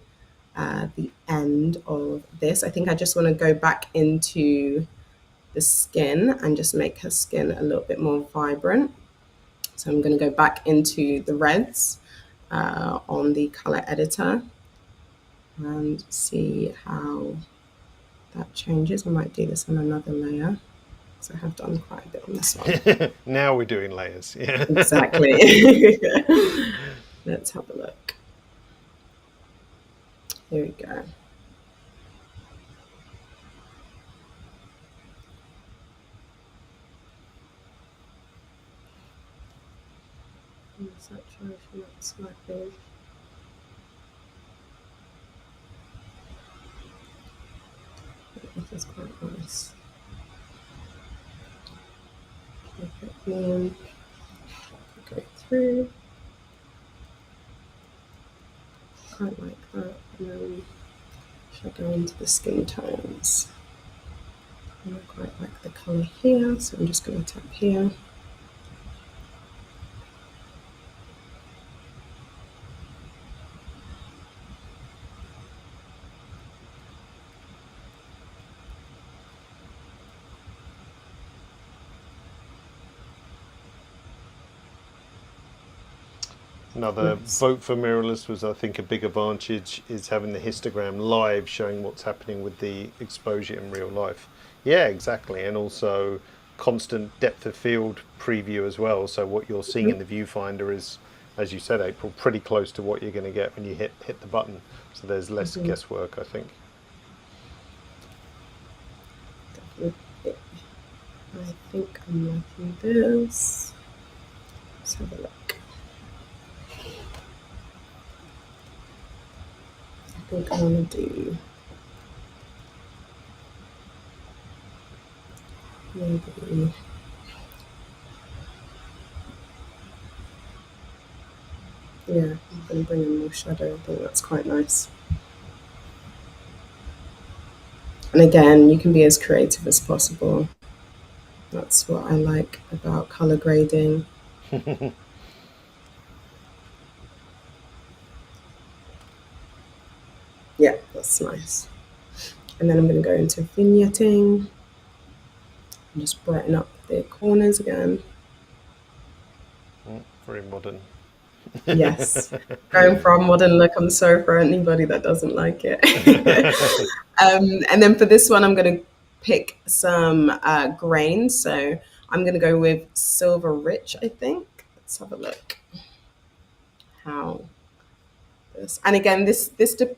S2: the end of this. I think I just want to go back into the skin and just make her skin a little bit more vibrant. So I'm going to go back into the reds on the color editor and see how that changes. I might do this on another layer because I have done quite a bit on this one.
S1: Now we're doing layers. Yeah.
S2: Exactly. Let's have a look. Here we go. Saturation up slightly. This is quite nice. Go through. Quite like that. And then should I go into the skin tones? I quite like the colour here, so I'm just going to tap here.
S1: Another vote for mirrorless was, I think, a big advantage is having the histogram live showing what's happening with the exposure in real life. Yeah, exactly. And also constant depth of field preview as well. So what you're seeing in the viewfinder is, as you said, April, pretty close to what you're going to get when you hit the button. So there's less guesswork, I think.
S2: I think I'm liking this. Let's have a look. I think I want to do maybe I'm going to bring in more shadow. I think that's quite nice. And again, you can be as creative as possible. That's what I like about color grading. Yeah, that's nice. And then I'm going to go into vignetting and just brighten up the corners again.
S1: Very modern.
S2: Yes. Going for a modern look, I'm sorry for anybody that doesn't like it. And then for this one, I'm going to pick some grain. So I'm going to go with Silver Rich, I think. Let's have a look how this. And again,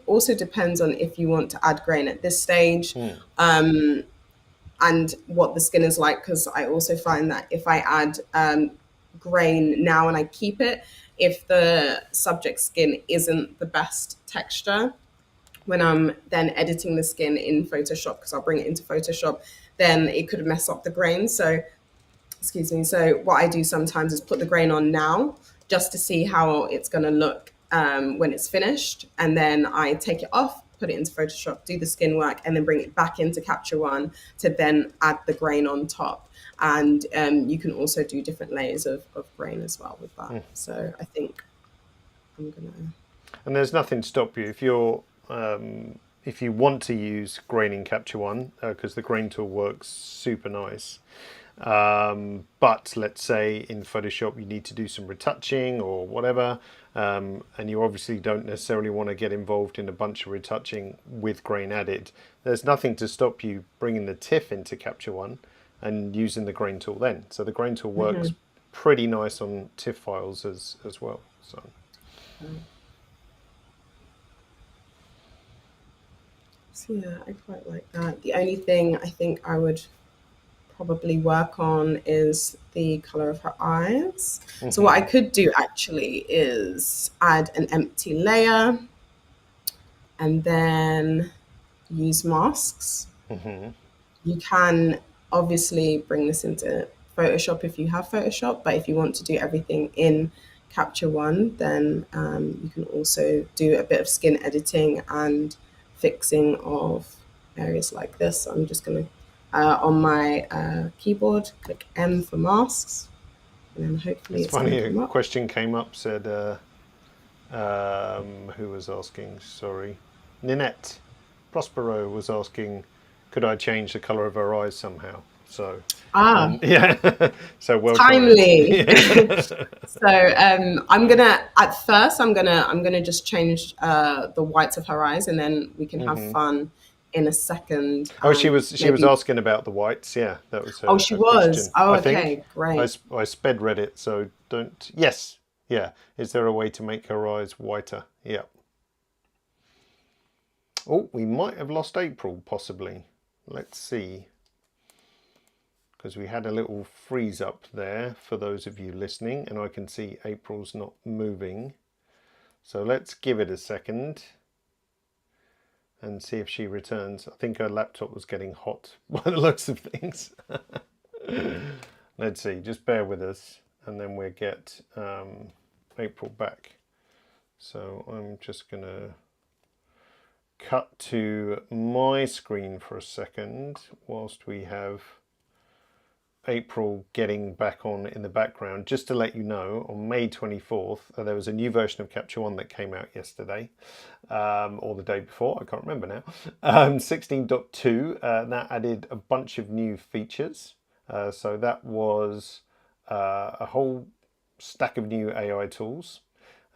S2: also depends on if you want to add grain at this stage. And what the skin is like, because I also find that if I add grain now and I keep it, if the subject skin isn't the best texture, when I'm then editing the skin in Photoshop, because I'll bring it into Photoshop, then it could mess up the grain. So, excuse me. So, what I do sometimes is put the grain on now just to see how it's going to look when it's finished. And then I take it off, put it into Photoshop, do the skin work, and then bring it back into Capture One to then add the grain on top. And you can also do different layers of grain as well with that. So, I think I'm going to.
S1: And there's nothing to stop you if you want to use grain in Capture One, because the grain tool works super nice. But let's say in Photoshop you need to do some retouching or whatever, and you obviously don't necessarily want to get involved in a bunch of retouching with grain added. There's nothing to stop you bringing the TIFF into Capture One and using the grain tool then. So the grain tool works pretty nice on TIFF files as well. So.
S2: So yeah, I quite like that. The only thing I think I would probably work on is the color of her eyes. So what I could do actually is add an empty layer and then use masks. You can obviously bring this into Photoshop if you have Photoshop, but if you want to do everything in Capture One, then you can also do a bit of skin editing and fixing of areas like this. So I'm just going to, on my keyboard, click M for masks, and then hopefully
S1: It's
S2: it's going
S1: funny,
S2: to come
S1: a
S2: up.
S1: question came up, said, who was asking, sorry, Ninette Prospero was asking, could I change the colour of her eyes somehow? So,
S2: Ah,
S1: yeah, so well
S2: timely.
S1: timed.
S2: So I'm gonna at first I'm gonna just change the whites of her eyes, and then we can have fun in a second,
S1: Oh,
S2: and
S1: she was
S2: maybe.
S1: asking about the whites. Yeah, that was
S2: Oh, she
S1: her
S2: was.
S1: question.
S2: Oh,
S1: I think
S2: okay, great.
S1: I sped read it, so don't. Yes, yeah. Is there a way to make her eyes whiter? Yeah. Oh, we might have lost April, possibly. Let's see. Because we had a little freeze up there for those of you listening, and I can see April's not moving. So let's give it a second and see if she returns. I think her laptop was getting hot by the looks of things. Let's see, just bear with us and then we'll get April back. So I'm just going to cut to my screen for a second whilst we have April getting back on in the background. Just to let you know, on May 24th, there was a new version of Capture One that came out yesterday, or the day before, I can't remember now, 16.2, that added a bunch of new features. So that was a whole stack of new AI tools,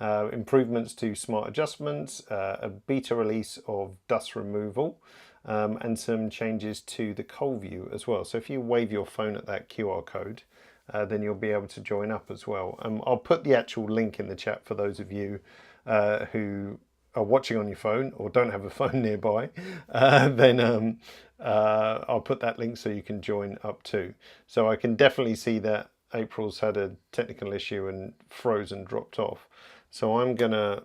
S1: improvements to smart adjustments, a beta release of dust removal, and some changes to the Coal View as well. So if you wave your phone at that QR code, then you'll be able to join up as well. I'll put the actual link in the chat for those of you who are watching on your phone or don't have a phone nearby. Then I'll put that link so you can join up too. So I can definitely see that April's had a technical issue and froze and dropped off. So I'm going to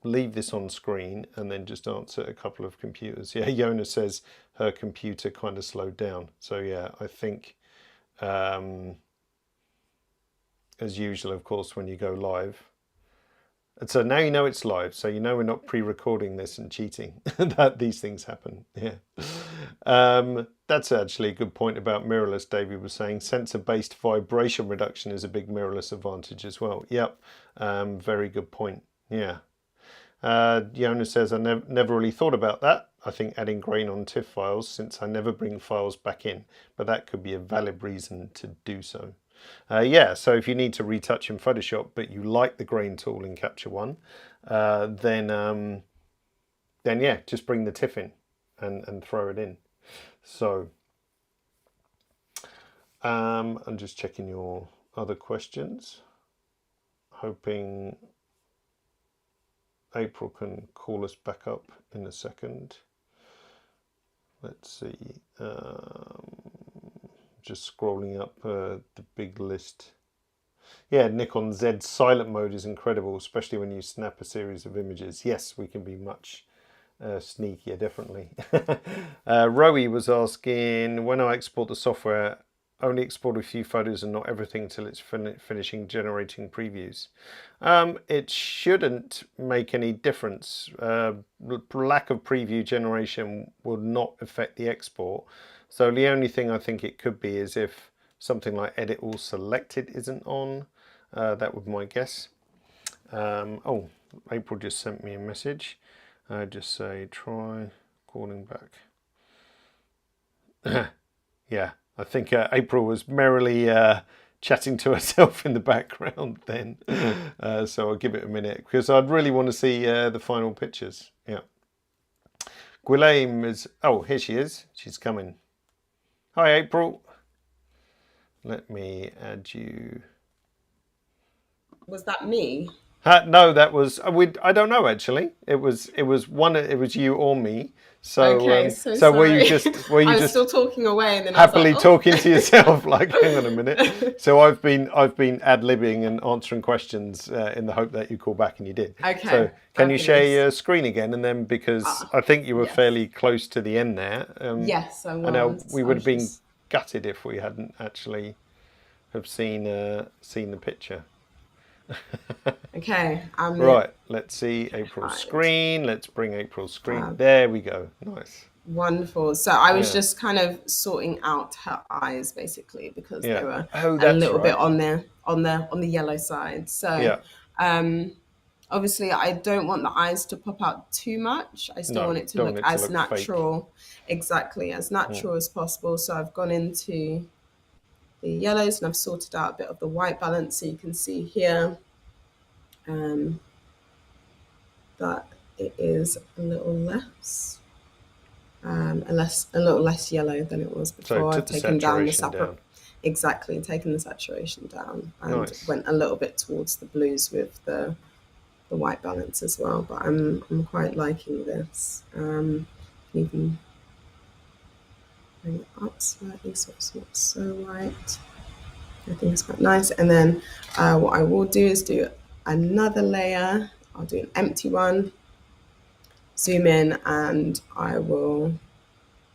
S1: leave this on screen and then just answer a couple of computers. Yeah, Yona says her computer kind of slowed down. So yeah, I think as usual, of course, when you go live. And so now you know it's live, so you know we're not pre-recording this and cheating, that these things happen. Yeah. That's actually a good point about mirrorless. David was saying sensor-based vibration reduction is a big mirrorless advantage as well. Yep, very good point. Yeah. Yona says, I never really thought about that. I think adding grain on TIFF files, since I never bring files back in, but that could be a valid reason to do so. Yeah, so if you need to retouch in Photoshop, but you like the grain tool in Capture One, then yeah, just bring the TIFF in and throw it in. So I'm just checking your other questions, hoping April can call us back up in a second. Let's see. Just scrolling up the big list. Yeah, Nikon Z silent mode is incredible, especially when you snap a series of images. Yes, we can be much sneakier, definitely. Rowie was asking, when I export the software, only export a few photos and not everything until it's finishing generating previews. It shouldn't make any difference. Lack of preview generation will not affect the export. So the only thing I think it could be is if something like edit all selected isn't on. That would be my guess. Oh, April just sent me a message. Just say try calling back. Yeah, I think April was merrily chatting to herself in the background then. So I'll give it a minute because I'd really want to see the final pictures. Yeah. Guillaume is, oh, here she is. She's coming. Hi, April. Let me add you.
S2: Was that me?
S1: No, that was I don't know actually. It was you or me. So
S2: Okay, so
S1: so
S2: sorry.
S1: were you
S2: I was
S1: just
S2: still talking away, and then
S1: happily
S2: I was like,
S1: talking to yourself? Like, hang on a minute. So I've been ad-libbing and answering questions in the hope that you call back, and you did.
S2: Okay,
S1: So can you share
S2: fabulous.
S1: your screen again, and then because I think you were
S2: Yes.
S1: fairly close to the end there.
S2: Yes, I
S1: I know
S2: was.
S1: we would have been gutted if we hadn't actually have seen the picture.
S2: Okay,
S1: Right, let's see April's screen. Let's bring April's screen. There we go. Nice.
S2: Wonderful. So I was just kind of sorting out her eyes basically because they were a little bit on the yellow side. So obviously I don't want the eyes to pop out too much. I still want it to look as natural, exactly as natural as possible. So I've gone into the yellows and I've sorted out a bit of the white balance. So you can see here that it is a little less. A little less yellow than it was before.
S1: So
S2: I've taken down the exactly, taken the saturation down and went a little bit towards the blues with the white balance as well. But I'm quite liking this. Even bring it up slightly so it's not so white. I think it's quite nice. And then what I will do is do another layer. I'll do an empty one. Zoom in and I will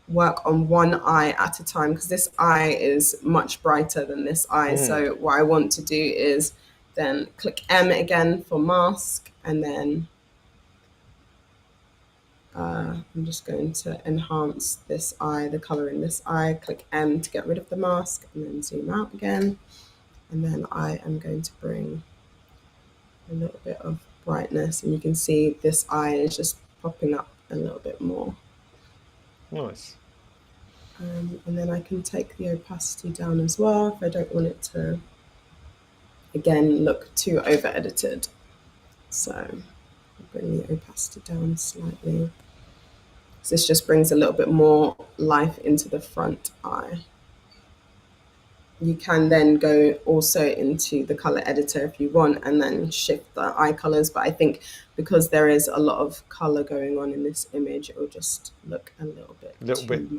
S2: work on one eye at a time because this eye is much brighter than this eye. So what I want to do is then click M again for mask, and then I'm just going to enhance this eye, the color in this eye. Click M to get rid of the mask, and then zoom out again. And then I am going to bring a little bit of brightness, and you can see this eye is just popping up a little bit more.
S1: Nice.
S2: And then I can take the opacity down as well if I don't want it to, again, look too over edited. So I'll bring the opacity down slightly. So this just brings a little bit more life into the front eye. You can then go also into the color editor if you want and then shift the eye colors. But I think because there is a lot of color going on in this image, it will just look a little bit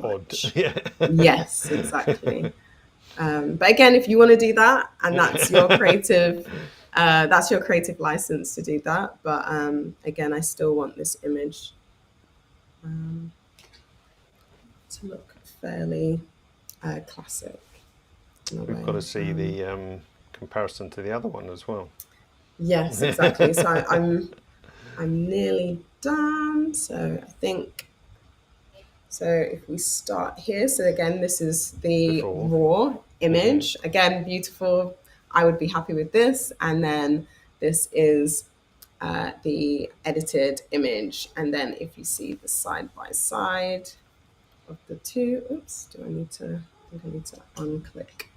S1: odd.
S2: Yeah. Yes, exactly. But again, if you want to do that, and that's your creative license to do that. But again, I still want this image to look fairly classic.
S1: We've got to see the comparison to the other one as well.
S2: Yes, exactly. So I'm nearly done. So I think, so if we start here, so again, this is the raw image. Again, beautiful. I would be happy with this. And then this is the edited image. And then if you see the side by side of the two, oops, I think I need to unclick.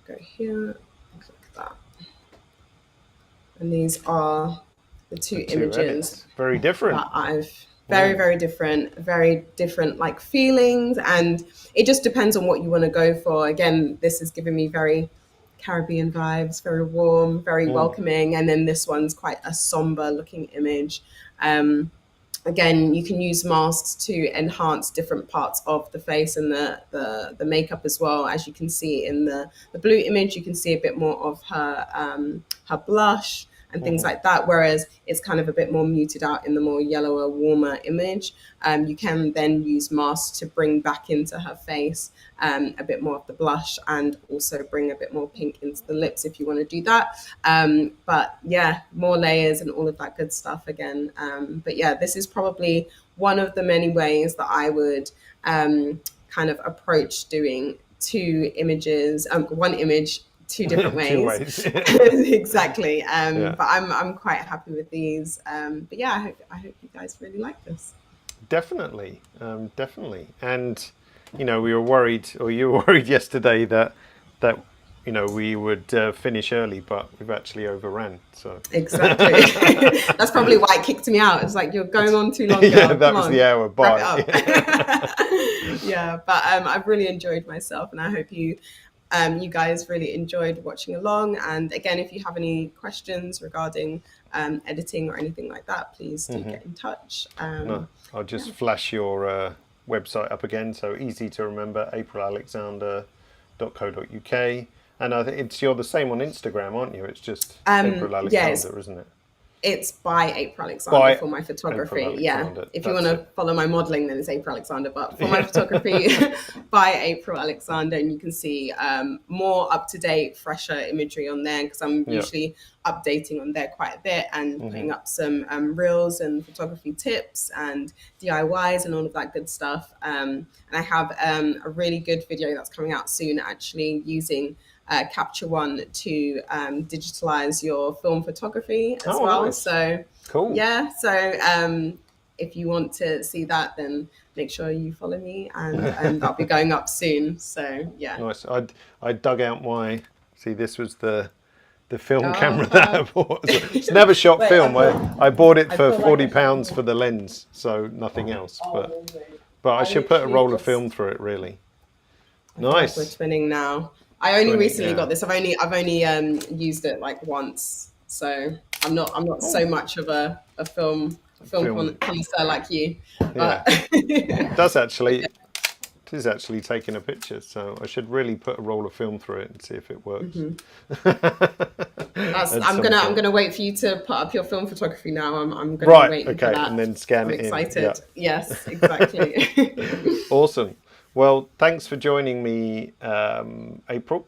S2: go here, click that. And these are the two images
S1: edits. Very different.
S2: that I've very different like feelings, and it just depends on what you want to go for. Again, this is giving me very Caribbean vibes, very warm, very welcoming, and then this one's quite a somber looking image. Again, you can use masks to enhance different parts of the face and the makeup as well. As you can see in the blue image, you can see a bit more of her blush and things like that, whereas it's kind of a bit more muted out in the more yellower, warmer image. You can then use masks to bring back into her face a bit more of the blush, and also bring a bit more pink into the lips if you want to do that. But yeah, more layers and all of that good stuff again. But yeah, this is probably one of the many ways that I would kind of approach doing two images, one image, two different ways.
S1: Two ways.
S2: Exactly. But I'm quite happy with these. But yeah, I hope you guys really like this.
S1: Definitely, definitely. And you know, we were worried, or you were worried yesterday that you know we would finish early, but we've actually overran. So
S2: exactly, that's probably why it kicked me out. It's like, you're going on too long.
S1: Yeah, that was the hour. Bye.
S2: Yeah, but I've really enjoyed myself, and I hope you guys really enjoyed watching along. And again, if you have any questions regarding editing or anything like that, please do get in touch.
S1: No, I'll just flash your website up again. So easy to remember, aprilalexander.co.uk. And I think you're the same on Instagram, aren't you? It's just April Alexander, isn't it?
S2: It's by April Alexander for my photography. Yeah. If you want to follow my modeling, then it's April Alexander. But for my photography, by April Alexander. And you can see more up-to-date, fresher imagery on there, because I'm usually updating on there quite a bit and putting up some reels and photography tips and DIYs and all of that good stuff. And I have a really good video that's coming out soon, actually using Capture One to digitalize your film photography as well.
S1: Nice.
S2: So
S1: cool.
S2: Yeah. So if you want to see that, then make sure you follow me, and that'll be going up soon. So yeah.
S1: Nice. I dug out my. See, this was the film camera that I bought. It's never shot film. I bought it for £40 for the lens, so nothing else. But I should put a roll of film through it. Really. Nice.
S2: We're twinning now. I only recently got this. I've only used it like once, so I'm not so much of a film connoisseur like you.
S1: Yeah. It is actually taking a picture, so I should really put a roll of film through it and see if it works.
S2: I'm gonna wait for you to put up your film photography now. I'm gonna wait for that.
S1: And then scan it in.
S2: I'm excited. Yeah. Yes, exactly.
S1: Awesome. Well, thanks for joining me, April.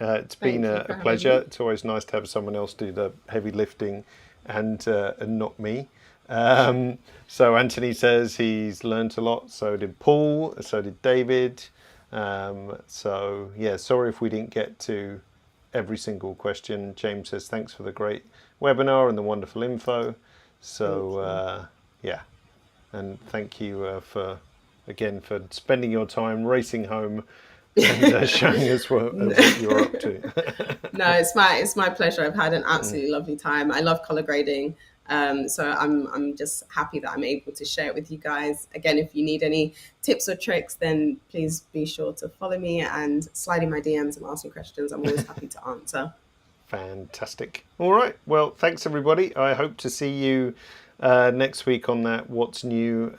S1: It's been a pleasure. It's always nice to have someone else do the heavy lifting and not me. So Anthony says he's learnt a lot. So did Paul. So did David. So yeah, sorry if we didn't get to every single question. James says thanks for the great webinar and the wonderful info. So yeah, and thank you for spending your time racing home and showing us what you're up to.
S2: No, it's my pleasure. I've had an absolutely lovely time. I love color grading. So I'm just happy that I'm able to share it with you guys. Again, if you need any tips or tricks, then please be sure to follow me and slide in my DMs and ask me questions. I'm always happy to answer.
S1: Fantastic. All right. Well, thanks everybody. I hope to see you next week on that What's New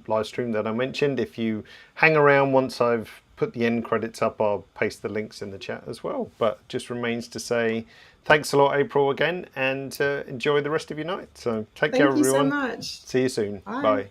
S1: live stream that I mentioned. If you hang around, once I've put the end credits up, I'll paste the links in the chat as well. But just remains to say thanks a lot, April, again, and enjoy the rest of your night. So take care, everyone.
S2: Thank you so much.
S1: See you soon.
S2: Bye.
S1: Bye.